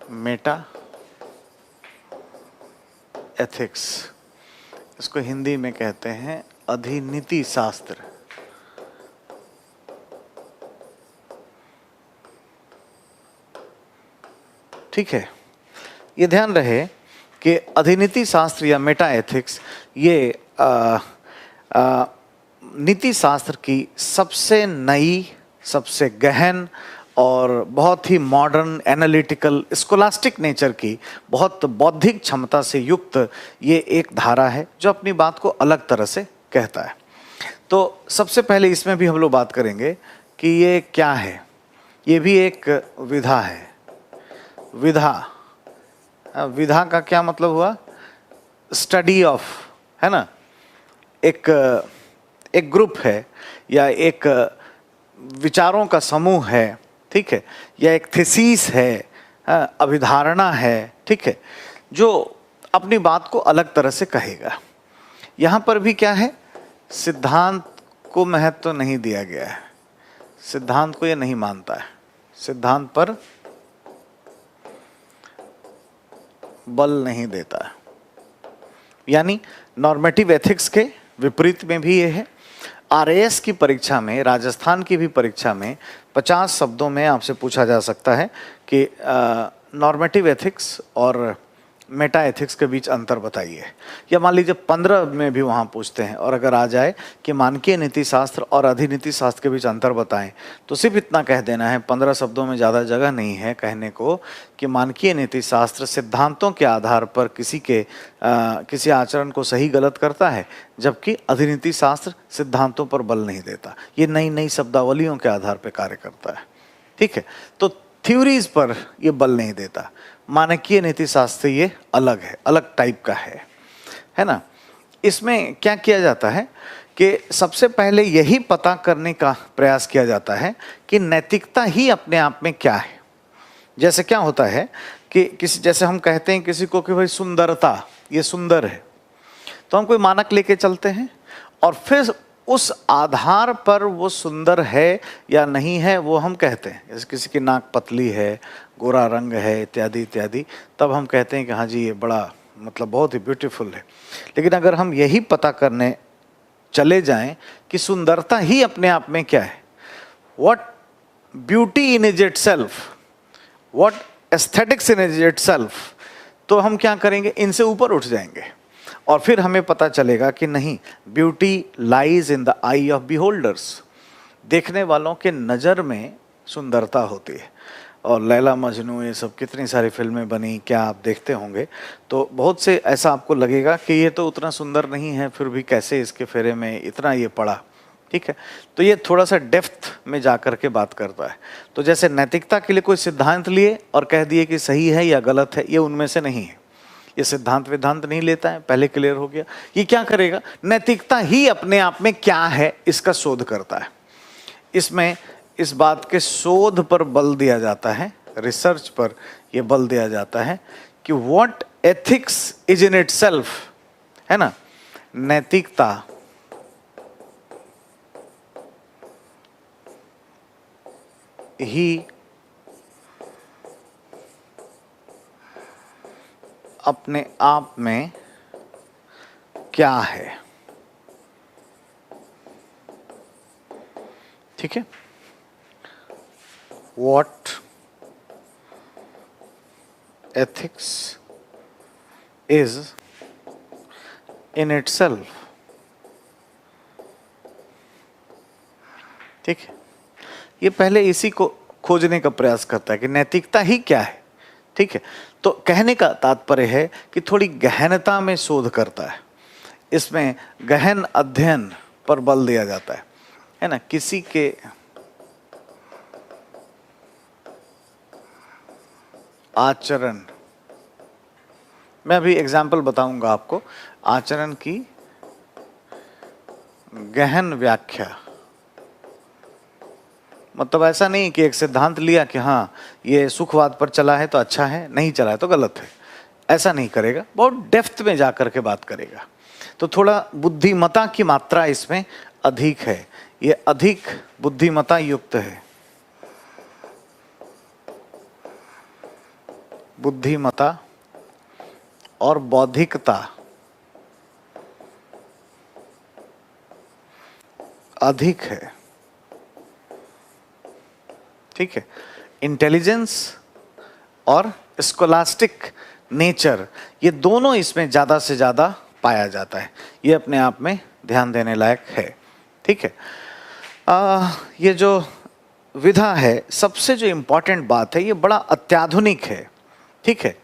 मेटा एथिक्स, इसको हिंदी में कहते हैं अधिनीति शास्त्र। ठीक है, ये ध्यान रहे कि अधिनीति शास्त्र या मेटा एथिक्स ये नीति शास्त्र की सबसे नई, सबसे गहन और बहुत ही मॉडर्न, एनालिटिकल, स्कोलास्टिक नेचर की, बहुत बौद्धिक क्षमता से युक्त ये एक धारा है जो अपनी बात को अलग तरह से कहता है। तो सबसे पहले इसमें भी हम लोग बात करेंगे कि ये क्या है। ये भी एक विधा है। विधा, विधा का क्या मतलब हुआ, स्टडी ऑफ, है ना। एक ग्रुप है या एक विचारों का समूह है, ठीक है, या एक थीसिस है, अभिधारणा है, ठीक है, जो अपनी बात को अलग तरह से कहेगा। यहाँ पर भी क्या है, सिद्धांत को महत्व तो नहीं दिया गया है, सिद्धांत को ये नहीं मानता है, सिद्धांत पर बल नहीं देता है। यानी नॉर्मेटिव एथिक्स के विपरीत में भी ये है। आरएएस की परीक्षा में, राजस्थान की भी परीक्षा में 50 शब्दों में आपसे पूछा जा सकता है कि नॉर्मेटिव एथिक्स और मेटा एथिक्स के बीच अंतर बताइए। या मान लीजिए 15 में भी वहाँ पूछते हैं और अगर आ जाए कि मानकीय नीति शास्त्र और अधिनीति शास्त्र के बीच अंतर बताएं, तो सिर्फ इतना कह देना है, 15 शब्दों में ज़्यादा जगह नहीं है कहने को, कि मानकीय नीति शास्त्र सिद्धांतों के आधार पर किसी आचरण को सही गलत करता है, जबकि अधिनीति शास्त्र सिद्धांतों पर बल नहीं देता। ये नई नई शब्दावलियों के आधार पर कार्य करता है। ठीक है, तो थ्योरीज पर ये बल नहीं देता। मानकीय नीति शास्त्र ये अलग है, अलग टाइप का है ना। इसमें क्या किया जाता है कि सबसे पहले यही पता करने का प्रयास किया जाता है कि नैतिकता ही अपने आप में क्या है। जैसे क्या होता है कि जैसे हम कहते हैं किसी को कि भाई सुंदरता, ये सुंदर है, तो हम कोई मानक लेके चलते हैं और फिर उस आधार पर वो सुंदर है या नहीं है वो हम कहते हैं। जैसे किसी की नाक पतली है, गोरा रंग है, इत्यादि इत्यादि, तब हम कहते हैं कि हाँ जी ये बड़ा मतलब बहुत ही ब्यूटीफुल है। लेकिन अगर हम यही पता करने चले जाएं कि सुंदरता ही अपने आप में क्या है, what beauty in is it self, what aesthetics in is it self, तो हम क्या करेंगे, इनसे ऊपर उठ जाएंगे और फिर हमें पता चलेगा कि नहीं, beauty lies in the eye of beholders. देखने वालों के नज़र में सुंदरता होती है। और लैला मजनू, ये सब कितनी सारी फिल्में बनी, क्या आप देखते होंगे, तो बहुत से ऐसा आपको लगेगा कि ये तो उतना सुंदर नहीं है, फिर भी कैसे इसके फेरे में इतना ये पड़ा। ठीक है, तो ये थोड़ा सा डेप्थ में जा कर के बात करता है। तो जैसे नैतिकता के लिए कोई सिद्धांत लिए और कह दिए कि सही है या गलत है, ये उनमें से नहीं है। ये सिद्धांत विधांत नहीं लेता है, पहले क्लियर हो गया। ये क्या करेगा, नैतिकता ही अपने आप में क्या है इसका शोध करता है। इसमें इस बात के शोध पर बल दिया जाता है, रिसर्च पर यह बल दिया जाता है कि what ethics is in itself, है ना। नैतिकता ही अपने आप में क्या है। ठीक है, what ethics is in itself। ठीक है, ये पहले इसी को खोजने का प्रयास करता है कि नैतिकता ही क्या है। ठीक है, तो कहने का तात्पर्य है कि थोड़ी गहनता में शोध करता है। इसमें गहन अध्ययन पर बल दिया जाता है ना। किसी के आचरण, मैं अभी एग्जाम्पल बताऊंगा आपको, आचरण की गहन व्याख्या। मतलब ऐसा नहीं कि एक सिद्धांत लिया कि हाँ ये सुखवाद पर चला है तो अच्छा है, नहीं चला है तो गलत है, ऐसा नहीं करेगा। बहुत डेप्थ में जाकर के बात करेगा। तो थोड़ा बुद्धिमता की मात्रा इसमें अधिक है, ये अधिक बुद्धिमता युक्त है। बुद्धिमता और बौद्धिकता अधिक है। ठीक है, इंटेलिजेंस और स्कोलास्टिक नेचर, ये दोनों इसमें ज़्यादा से ज़्यादा पाया जाता है। ये अपने आप में ध्यान देने लायक है। ठीक है, ये जो विधा है, सबसे जो इम्पोर्टेंट बात है, ये बड़ा अत्याधुनिक है। ठीक है,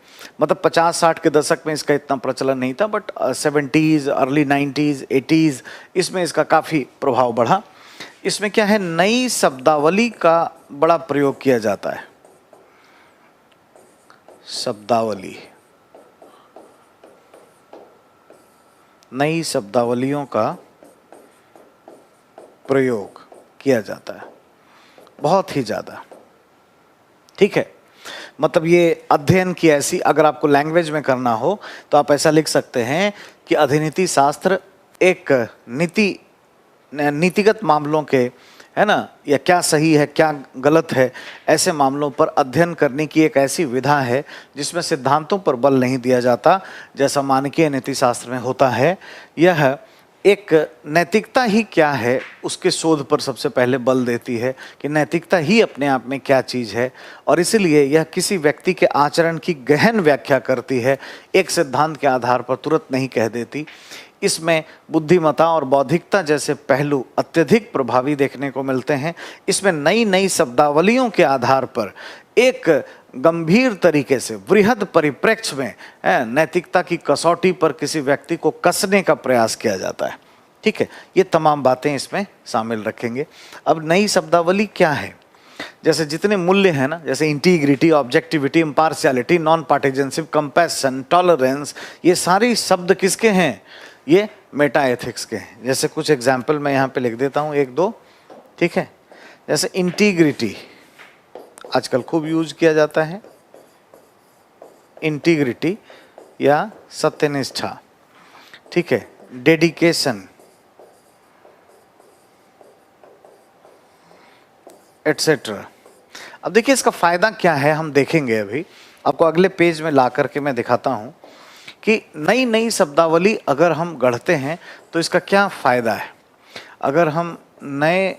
मतलब 50-60 के दशक में इसका इतना प्रचलन नहीं था, but 70s, early 90s, 80s इसमें इसका काफ़ी प्रभाव बढ़ा। इसमें क्या है, नई शब्दावली का बड़ा प्रयोग किया जाता है। शब्दावली, नई शब्दावलियों का प्रयोग किया जाता है, बहुत ही ज़्यादा। ठीक है, मतलब ये अध्ययन की ऐसी, अगर आपको लैंग्वेज में करना हो तो आप ऐसा लिख सकते हैं कि अधिनीति शास्त्र एक नीतिगत मामलों के, है ना, या क्या सही है क्या गलत है, ऐसे मामलों पर अध्ययन करने की एक ऐसी विधा है जिसमें सिद्धांतों पर बल नहीं दिया जाता जैसा मानकीय नीति शास्त्र में होता है। यह एक नैतिकता ही क्या है उसके शोध पर सबसे पहले बल देती है कि नैतिकता ही अपने आप में क्या चीज़ है, और इसीलिए यह किसी व्यक्ति के आचरण की गहन व्याख्या करती है, एक सिद्धांत के आधार पर तुरंत नहीं कह देती। इसमें बुद्धिमत्ता और बौद्धिकता जैसे पहलू अत्यधिक प्रभावी देखने को मिलते हैं। इसमें नई नई शब्दावलियों के आधार पर एक गंभीर तरीके से वृहद परिप्रेक्ष्य में नैतिकता की कसौटी पर किसी व्यक्ति को कसने का प्रयास किया जाता है। ठीक है, ये तमाम बातें इसमें शामिल रखेंगे। अब नई शब्दावली क्या है, जैसे जितने मूल्य हैं ना, जैसे integrity, objectivity, impartiality, non partisanship, compassion, tolerance, ये सारे शब्द किसके हैं? ये मेटा एथिक्स के हैं। जैसे कुछ एग्जाम्पल मैं यहाँ पे लिख देता हूँ, एक दो। ठीक है, जैसे इंटीग्रिटी आजकल खूब यूज किया जाता है, इंटीग्रिटी या सत्यनिष्ठा। ठीक है, डेडिकेशन एटसेट्रा। अब देखिए इसका फायदा क्या है, हम देखेंगे। अभी आपको अगले पेज में ला करके मैं दिखाता हूं कि नई नई शब्दावली अगर हम गढ़ते हैं तो इसका क्या फायदा है। अगर हम नए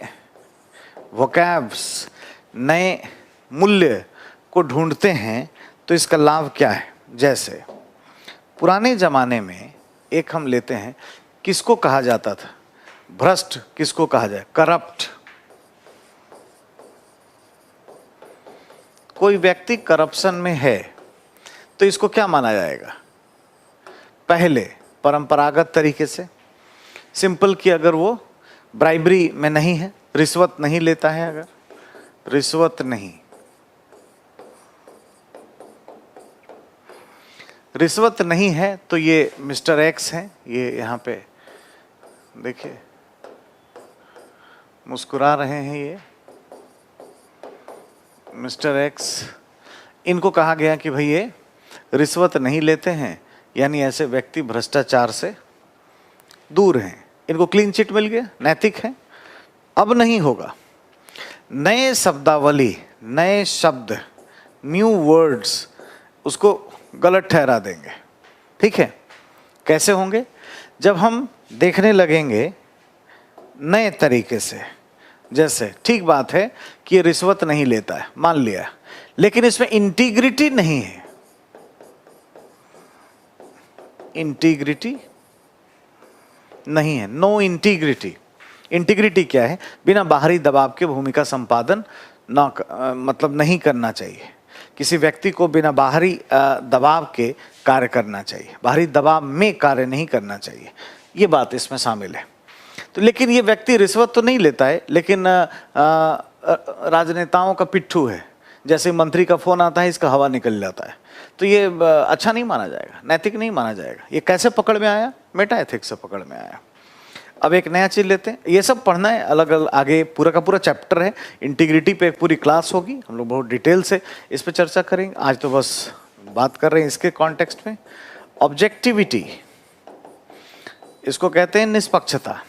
वोकैब्स, नए मूल्य को ढूंढते हैं तो इसका लाभ क्या है। जैसे पुराने जमाने में एक हम लेते हैं, किसको कहा जाता था? भ्रष्ट किसको कहा जाए? करप्ट। कोई व्यक्ति करप्शन में है तो इसको क्या माना जाएगा? पहले परंपरागत तरीके से सिंपल कि अगर वो ब्राइबरी में नहीं है, रिश्वत नहीं लेता है, अगर रिश्वत नहीं, रिश्वत नहीं है तो ये मिस्टर एक्स है। ये यहाँ पे देखिए मुस्कुरा रहे हैं, ये मिस्टर एक्स। इनको कहा गया कि भाई ये रिश्वत नहीं लेते हैं, यानी ऐसे व्यक्ति भ्रष्टाचार से दूर हैं, इनको क्लीन चिट मिल गया, नैतिक है। अब नहीं होगा। नए शब्दावली, नए शब्द, न्यू वर्ड्स उसको गलत ठहरा देंगे। ठीक है, कैसे होंगे? जब हम देखने लगेंगे नए तरीके से। जैसे ठीक बात है कि ये रिश्वत नहीं लेता है, मान लिया, लेकिन इसमें इंटीग्रिटी नहीं है। इंटीग्रिटी नहीं है, नो इंटीग्रिटी। इंटीग्रिटी क्या है? बिना बाहरी दबाव के भूमिका संपादन मतलब नहीं करना चाहिए। किसी व्यक्ति को बिना बाहरी दबाव के कार्य करना चाहिए, बाहरी दबाव में कार्य नहीं करना चाहिए। ये बात इसमें शामिल है। तो लेकिन ये व्यक्ति रिश्वत तो नहीं लेता है, लेकिन राजनेताओं का पिट्ठू है। जैसे मंत्री का फोन आता है, इसका हवा निकल जाता है, तो ये अच्छा नहीं माना जाएगा, नैतिक नहीं माना जाएगा। ये कैसे पकड़ में आया? मेटा एथिक्स से पकड़ में आया। अब एक नया चीज लेते हैं, ये सब पढ़ना है अलग अलग, आगे पूरा का पूरा चैप्टर है। इंटीग्रिटी पे एक पूरी क्लास होगी, हम लोग बहुत डिटेल से इस पे चर्चा करेंगे। आज तो बस बात कर रहे हैं इसके कॉन्टेक्स्ट में। ऑब्जेक्टिविटी, इसको कहते हैं निष्पक्षता।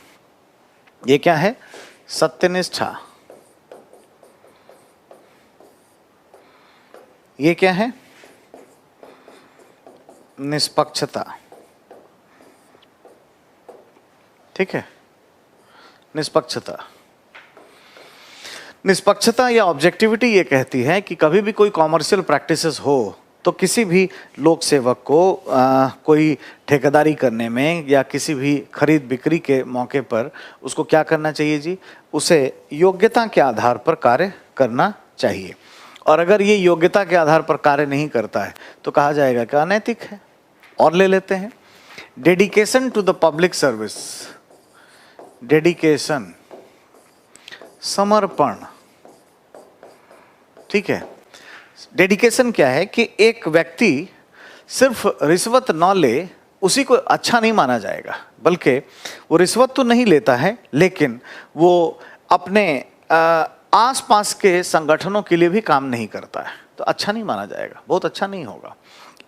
ये क्या है? सत्यनिष्ठा। ये क्या है? निष्पक्षता। ठीक है, निष्पक्षता। निष्पक्षता या ऑब्जेक्टिविटी ये कहती है कि कभी भी कोई कॉमर्शियल प्रैक्टिसेस हो तो किसी भी लोक सेवक को कोई ठेकेदारी करने में या किसी भी खरीद बिक्री के मौके पर उसको क्या करना चाहिए जी? उसे योग्यता के आधार पर कार्य करना चाहिए। और अगर ये योग्यता के आधार पर कार्य नहीं करता है तो कहा जाएगा कि अनैतिक है। और ले लेते हैं dedication to the public service. Dedication, समर्पण। ठीक है, डेडिकेशन क्या है कि एक व्यक्ति सिर्फ रिश्वत न ले उसी को अच्छा नहीं माना जाएगा, बल्कि वो रिश्वत तो नहीं लेता है लेकिन वो अपने आसपास के संगठनों के लिए भी काम नहीं करता है, तो अच्छा नहीं माना जाएगा, बहुत अच्छा नहीं होगा।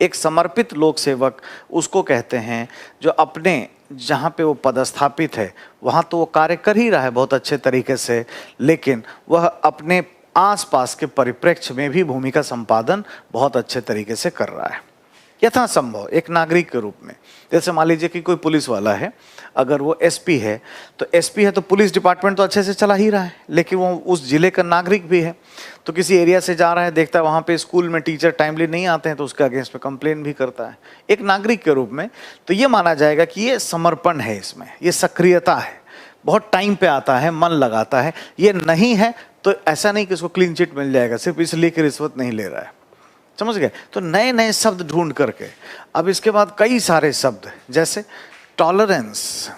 एक समर्पित लोक सेवक उसको कहते हैं जो अपने जहाँ पे वो पदस्थापित है वहाँ तो वो कार्य कर ही रहा है बहुत अच्छे तरीके से, लेकिन वह अपने आसपास के परिप्रेक्ष्य में भी भूमिका संपादन बहुत अच्छे तरीके से कर रहा है। यथासंभव एक नागरिक के रूप में। जैसे मान लीजिए कि कोई पुलिस वाला है, अगर वो एसपी है, तो एसपी है तो पुलिस डिपार्टमेंट तो अच्छे से चला ही रहा है, लेकिन वो उस जिले का नागरिक भी है, तो किसी एरिया से जा रहा है, देखता है वहाँ पे स्कूल में टीचर टाइमली नहीं आते हैं, तो उसके अगेंस्ट में कंप्लेन भी करता है एक नागरिक के रूप में। तो ये माना जाएगा कि ये समर्पण है, इसमें ये सक्रियता है, बहुत टाइम पे आता है, मन लगाता है। ये नहीं है तो ऐसा नहीं कि उसको क्लीन चिट मिल जाएगा सिर्फ इसलिए कि रिश्वत नहीं ले रहा है, समझ गए। तो नए नए शब्द ढूंढ करके, अब इसके बाद कई सारे शब्द जैसे टॉलरेंस,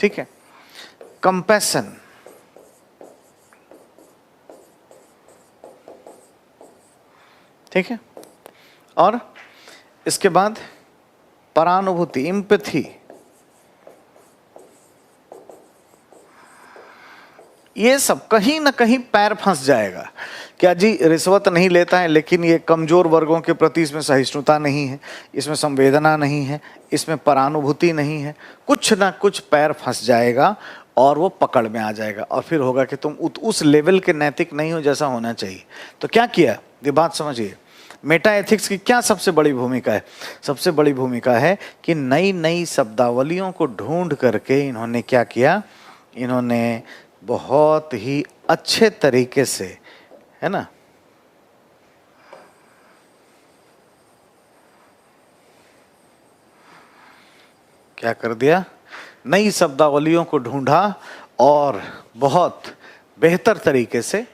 ठीक है, कंपैशन, ठीक है, और इसके बाद परानुभूति, एम्पैथी। ये सब कहीं ना कहीं पैर फंस जाएगा। क्या जी रिश्वत नहीं लेता है, लेकिन ये कमजोर वर्गों के प्रति इसमें सहिष्णुता नहीं है, इसमें संवेदना नहीं है, इसमें परानुभूति नहीं है, कुछ ना कुछ पैर फंस जाएगा और वो पकड़ में आ जाएगा, और फिर होगा कि तुम उस लेवल के नैतिक नहीं हो जैसा होना चाहिए। तो क्या किया, ये बात समझिए, मेटा एथिक्स की क्या सबसे बड़ी भूमिका है? सबसे बड़ी भूमिका है कि नई नई शब्दावलियों को ढूंढ करके इन्होंने क्या किया, इन्होंने बहुत ही अच्छे तरीके से, है ना, क्या कर दिया, नई शब्दावलियों को ढूंढा और बहुत बेहतर तरीके से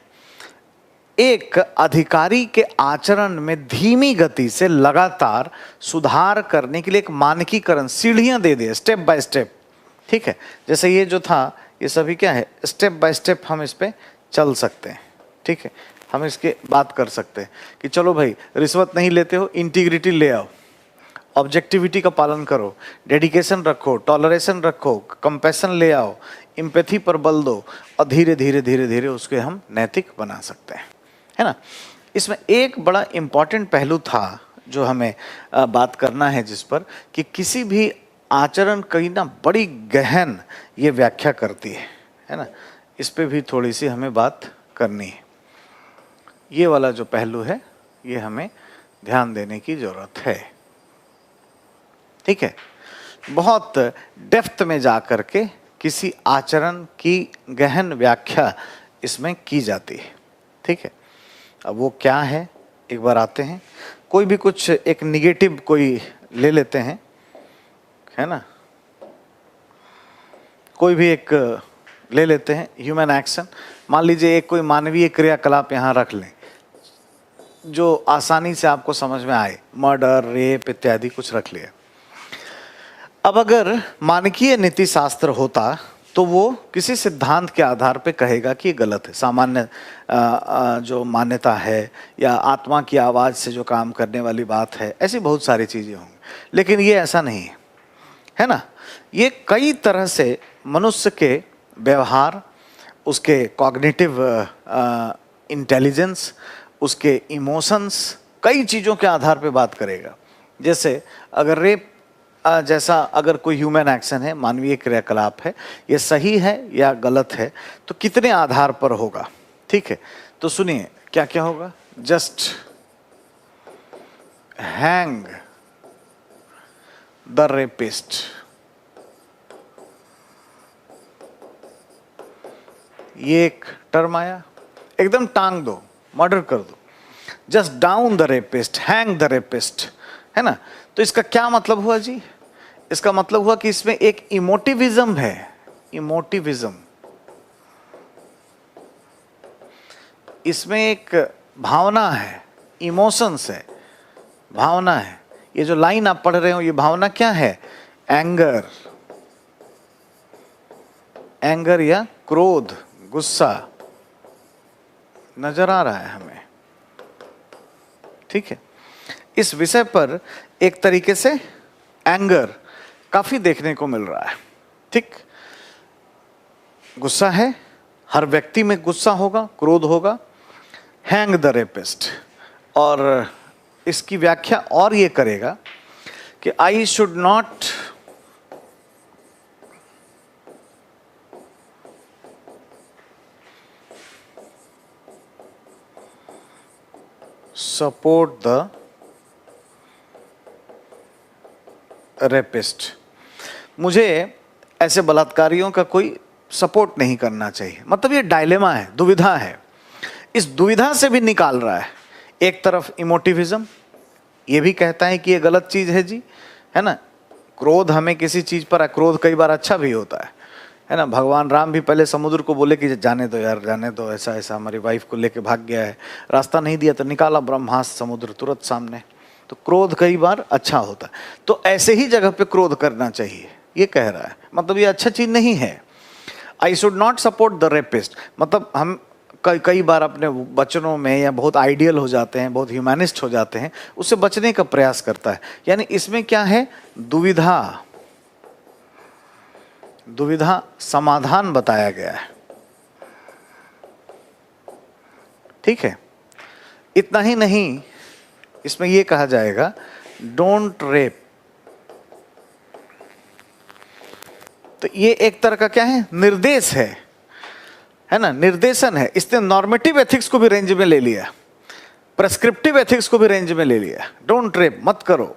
एक अधिकारी के आचरण में धीमी गति से लगातार सुधार करने के लिए एक मानकीकरण, सीढ़ियां दे दिए, स्टेप बाय स्टेप। ठीक है, जैसे ये जो था, ये सभी क्या है, स्टेप बाय स्टेप हम इस पे चल सकते हैं। ठीक है, हम इसके बात कर सकते हैं कि चलो भाई, रिश्वत नहीं लेते हो, इंटीग्रिटी ले आओ, ऑब्जेक्टिविटी का पालन करो, डेडिकेशन रखो, टॉलरेशन रखो, कंपैशन ले आओ, एम्पैथी पर बल दो, और धीरे धीरे धीरे धीरे उसके हम नैतिक बना सकते हैं, है ना। इसमें एक बड़ा इंपॉर्टेंट पहलू था जो हमें बात करना है, जिस पर कि किसी भी आचरण की ना बड़ी गहन ये व्याख्या करती है ना, इस पे भी थोड़ी सी हमें बात करनी है। ये वाला जो पहलू है, ये हमें ध्यान देने की जरूरत है। ठीक है, बहुत डेप्थ में जा करके किसी आचरण की गहन व्याख्या इसमें की जाती है। ठीक है, अब वो क्या है, एक बार आते हैं, कोई भी कुछ एक निगेटिव कोई ले लेते हैं, है ना, कोई भी एक ले लेते हैं ह्यूमन एक्शन। मान लीजिए एक कोई मानवीय क्रियाकलाप यहाँ रख लें जो आसानी से आपको समझ में आए, मर्डर, रेप इत्यादि कुछ रख लिया। अब अगर मानकीय नीति शास्त्र होता तो वो किसी सिद्धांत के आधार पे कहेगा कि ये गलत है, सामान्य जो मान्यता है या आत्मा की आवाज़ से जो काम करने वाली बात है, ऐसी बहुत सारी चीज़ें होंगी। लेकिन ये ऐसा नहीं है ना, ये कई तरह से मनुष्य के व्यवहार, उसके कॉग्निटिव इंटेलिजेंस, उसके इमोशंस, कई चीज़ों के आधार पे बात करेगा। जैसे अगर रेप जैसा अगर कोई ह्यूमन एक्शन है, मानवीय क्रियाकलाप है, ये सही है या गलत है, तो कितने आधार पर होगा। ठीक है, तो सुनिए क्या क्या होगा, जस्ट हैंग द रेपिस्ट, ये एक टर्म आया, एकदम टांग दो, मर्डर कर दो, just down the rapist, hang the rapist, है ना। तो इसका क्या मतलब हुआ जी, इसका मतलब हुआ कि इसमें एक इमोटिविज्म है, इमोटिविज्म, इसमें एक भावना है, इमोशंस है, भावना है। ये जो लाइन आप पढ़ रहे हो, ये भावना क्या है, एंगर, एंगर या क्रोध, गुस्सा नजर आ रहा है हमें। ठीक है, इस विषय पर एक तरीके से एंगर काफी देखने को मिल रहा है। ठीक, गुस्सा है, हर व्यक्ति में गुस्सा होगा, क्रोध होगा, हैंग द रेपिस्ट, और इसकी व्याख्या और ये करेगा कि I should not support the rapist. मुझे ऐसे बलात्कारियों का कोई सपोर्ट नहीं करना चाहिए। मतलब ये डायलेमा है, दुविधा है। इस दुविधा से भी निकाल रहा है। एक तरफ इमोटिविज्म, ये भी कहता है कि ये गलत चीज है जी, है ना। क्रोध, हमें किसी चीज पर क्रोध कई बार अच्छा भी होता है ना। भगवान राम भी पहले समुद्र को बोले कि जाने दो यार, जाने दो, ऐसा ऐसा हमारी वाइफ को लेके भाग गया है, रास्ता नहीं दिया तो निकाला ब्रह्मास्त्र, समुद्र तुरंत सामने। तो क्रोध कई बार अच्छा होता है। तो ऐसे ही जगह पे क्रोध करना चाहिए, ये कह रहा है। मतलब ये अच्छा चीज नहीं है। I should not support the rapist. मतलब हम कई बार अपने वचनों में या बहुत आइडियल हो जाते हैं, बहुत ह्यूमैनिस्ट हो जाते हैं, उससे बचने का प्रयास करता है। यानी इसमें क्या है, दुविधा समाधान बताया गया है। ठीक है। इतना ही नहीं, इसमें यह कहा जाएगा डोंट रेप। तो ये एक तरह का क्या है, निर्देश है ना, निर्देशन है। इसने नॉर्मेटिव एथिक्स को भी रेंज में ले लिया, प्रेस्क्रिप्टिव एथिक्स को भी रेंज में ले लिया। डोंट रेप, मत करो।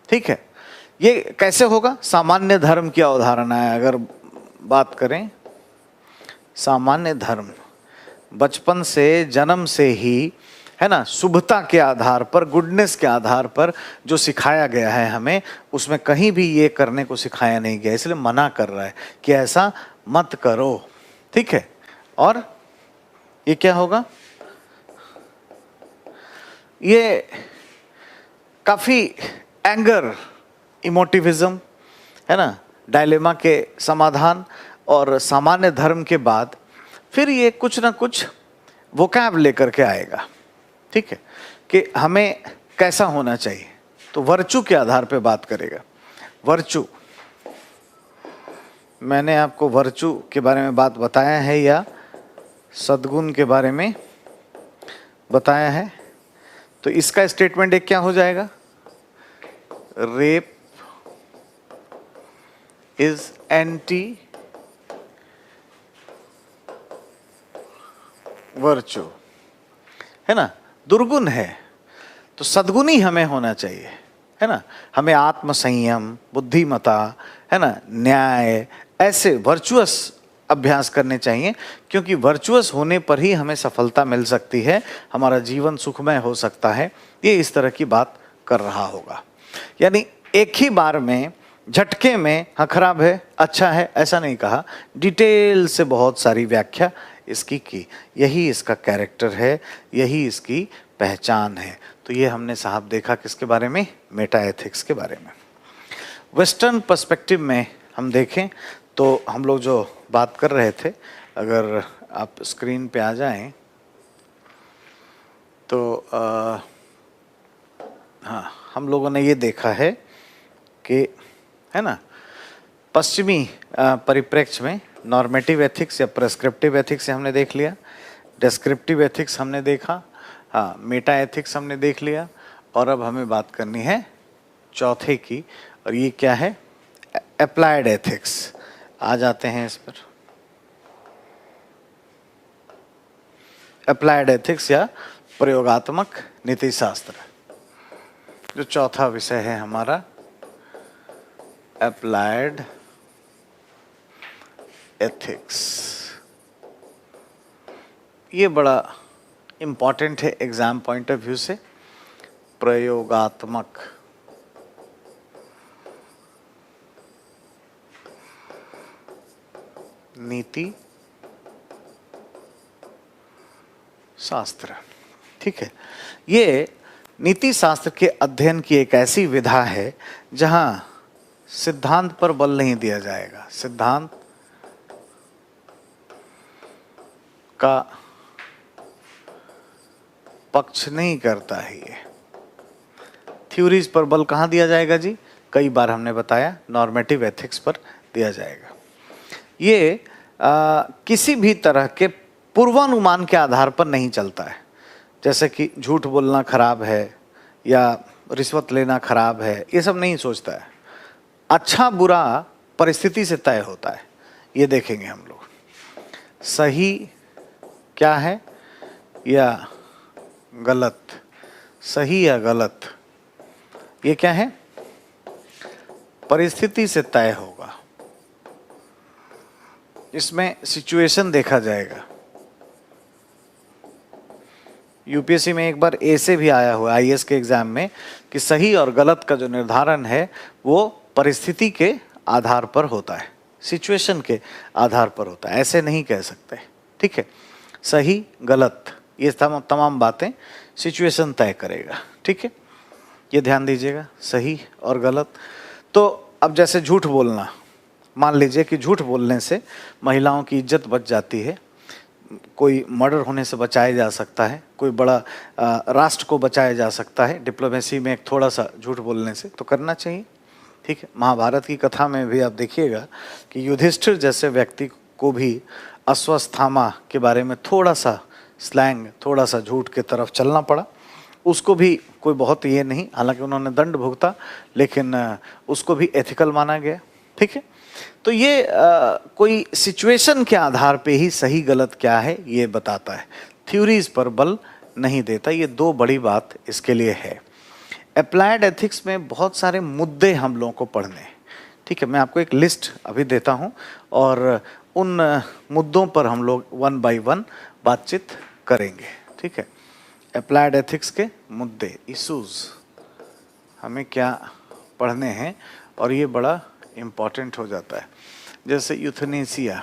ठीक है। ये कैसे होगा, सामान्य धर्म की अवधारणा है। अगर बात करें सामान्य धर्म, बचपन से, जन्म से ही, है ना, शुभता के आधार पर, गुडनेस के आधार पर जो सिखाया गया है हमें, उसमें कहीं भी ये करने को सिखाया नहीं गया। इसलिए मना कर रहा है कि ऐसा मत करो। ठीक है। और ये क्या होगा, ये काफी एंगर, इमोटिविज्म, है ना, डायलेमा के समाधान और सामान्य धर्म के बाद फिर ये कुछ ना कुछ वोकैब लेकर के आएगा। ठीक है, कि हमें कैसा होना चाहिए। तो वर्चू के आधार पे बात करेगा। वर्चू, मैंने आपको वर्चू के बारे में बात बताया है या सद्गुण के बारे में बताया है। तो इसका स्टेटमेंट एक क्या हो जाएगा, रेप इज एंटी वर्चू, है ना, दुर्गुण है। तो सद्गुण ही हमें होना चाहिए, है ना। हमें आत्म संयम, बुद्धिमता, है ना, न्याय, ऐसे वर्चुअस अभ्यास करने चाहिए। क्योंकि वर्चुअस होने पर ही हमें सफलता मिल सकती है, हमारा जीवन सुखमय हो सकता है। ये इस तरह की बात कर रहा होगा। यानी एक ही बार में, झटके में, हाँ खराब है, अच्छा है, ऐसा नहीं कहा। डिटेल से बहुत सारी व्याख्या इसकी की। यही इसका कैरेक्टर है, यही इसकी पहचान है। तो ये हमने साहब देखा किसके बारे में, मेटा एथिक्स के बारे में। वेस्टर्न पर्सपेक्टिव में हम देखें तो हम लोग जो बात कर रहे थे, अगर आप स्क्रीन पे आ जाएं तो हाँ, हम लोगों ने ये देखा है कि, है ना, पश्चिमी परिप्रेक्ष्य में नॉर्मेटिव एथिक्स या प्रेस्क्रिप्टिव एथिक्स हमने देख लिया, डिस्क्रिप्टिव एथिक्स हमने देखा, हाँ, मेटा एथिक्स हमने देख लिया। और अब हमें बात करनी है चौथे की, और ये क्या है, अप्लाइड एथिक्स। आ जाते हैं इस पर। अप्लाइड एथिक्स या प्रयोगात्मक नीति शास्त्र, जो चौथा विषय है हमारा, अप्लाइड एथिक्स। ये बड़ा इम्पॉर्टेंट है एग्जाम पॉइंट ऑफ व्यू से। प्रयोगात्मक नीति शास्त्र। ठीक है। ये नीति शास्त्र के अध्ययन की एक ऐसी विधा है जहां सिद्धांत पर बल नहीं दिया जाएगा। सिद्धांत का पक्ष नहीं करता है ये। थ्योरीज पर बल कहाँ दिया जाएगा जी, कई बार हमने बताया नॉर्मेटिव एथिक्स पर दिया जाएगा। ये किसी भी तरह के पूर्वानुमान के आधार पर नहीं चलता है। जैसे कि झूठ बोलना खराब है या रिश्वत लेना खराब है, ये सब नहीं सोचता है। अच्छा बुरा परिस्थिति से तय होता है। ये देखेंगे हम लोग, सही क्या है या गलत, सही या गलत, ये क्या है? परिस्थिति से तय होगा। इसमें सिचुएशन देखा जाएगा। यूपीएससी में एक बार ए से भी आया हुआ आईएएस के एग्जाम में कि सही और गलत का जो निर्धारण है वो परिस्थिति के आधार पर होता है, सिचुएशन के आधार पर होता है, ऐसे नहीं कह सकते। ठीक है, सही गलत ये तमाम बातें सिचुएशन तय करेगा। ठीक है, ये ध्यान दीजिएगा, सही और गलत। तो अब जैसे झूठ बोलना, मान लीजिए कि झूठ बोलने से महिलाओं की इज्जत बच जाती है, कोई मर्डर होने से बचाया जा सकता है, कोई बड़ा राष्ट्र को बचाया जा सकता है डिप्लोमेसी में एक थोड़ा सा झूठ बोलने से, तो करना चाहिए। ठीक है, महाभारत की कथा में भी आप देखिएगा कि युधिष्ठिर जैसे व्यक्ति को भी अश्वत्थामा के बारे में थोड़ा सा स्लैंग, थोड़ा सा झूठ के तरफ चलना पड़ा। उसको भी कोई बहुत ये नहीं, हालांकि उन्होंने दंड भुगता, लेकिन उसको भी एथिकल माना गया। ठीक है, तो ये कोई सिचुएशन के आधार पे ही सही गलत क्या है ये बताता है, थ्योरीज पर बल नहीं देता। ये दो बड़ी बात इसके लिए है। अप्लाइड एथिक्स में बहुत सारे मुद्दे हम लोगों को पढ़ने हैं। ठीक है, मैं आपको एक लिस्ट अभी देता हूँ और उन मुद्दों पर हम लोग वन बाय वन बातचीत करेंगे। ठीक है, अप्लाइड एथिक्स के मुद्दे, इशूज हमें क्या पढ़ने हैं और ये बड़ा इम्पॉर्टेंट हो जाता है। जैसे यूथनेसिया,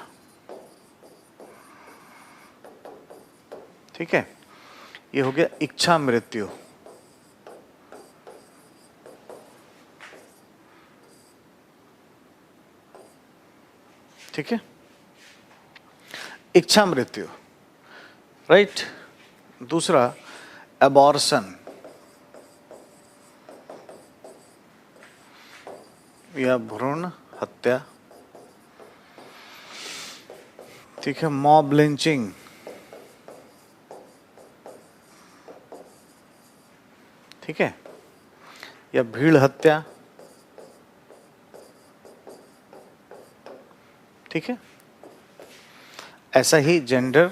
ठीक है, ये हो गया इच्छा मृत्यु। ठीक है, इच्छा मृत्यु, राइट। दूसरा एबॉर्शन या भ्रूण हत्या। ठीक है, मॉब लिंचिंग, ठीक है, या भीड़ हत्या। ठीक है, ऐसा ही जेंडर,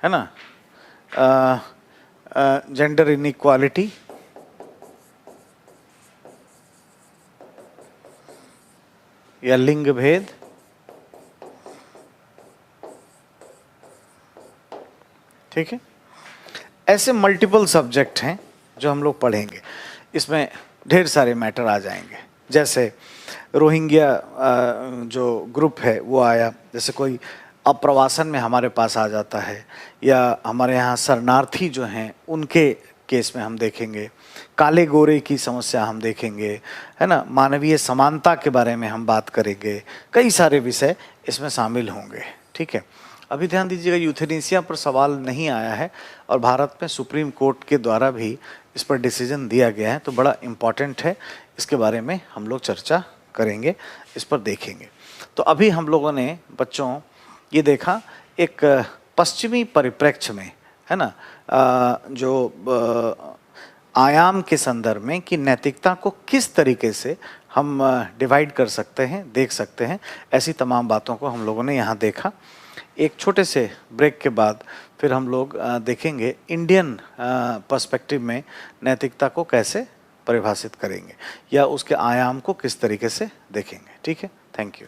है ना, जेंडर इनइक्वालिटी, या लिंग भेद। ठीक है, ऐसे मल्टीपल सब्जेक्ट हैं जो हम लोग पढ़ेंगे। इसमें ढेर सारे मैटर आ जाएंगे। जैसे रोहिंग्या जो ग्रुप है वो आया, जैसे कोई अप्रवासन में हमारे पास आ जाता है, या हमारे यहाँ शरणार्थी जो हैं उनके केस में हम देखेंगे, काले गोरे की समस्या हम देखेंगे, है ना, मानवीय समानता के बारे में हम बात करेंगे, कई सारे विषय इसमें शामिल होंगे। ठीक है, अभी ध्यान दीजिएगा, यूथेनेसिया पर सवाल नहीं आया है और भारत में सुप्रीम कोर्ट के द्वारा भी इस पर डिसीजन दिया गया है, तो बड़ा इम्पॉर्टेंट है, इसके बारे में हम लोग चर्चा करेंगे, इस पर देखेंगे। तो अभी हम लोगों ने बच्चों ये देखा एक पश्चिमी परिप्रेक्ष्य में, है ना, जो आयाम के संदर्भ में कि नैतिकता को किस तरीके से हम डिवाइड कर सकते हैं, देख सकते हैं, ऐसी तमाम बातों को हम लोगों ने यहाँ देखा। एक छोटे से ब्रेक के बाद फिर हम लोग देखेंगे इंडियन पर्सपेक्टिव में नैतिकता को कैसे परिभाषित करेंगे या उसके आयाम को किस तरीके से देखेंगे। ठीक है, थैंक यू।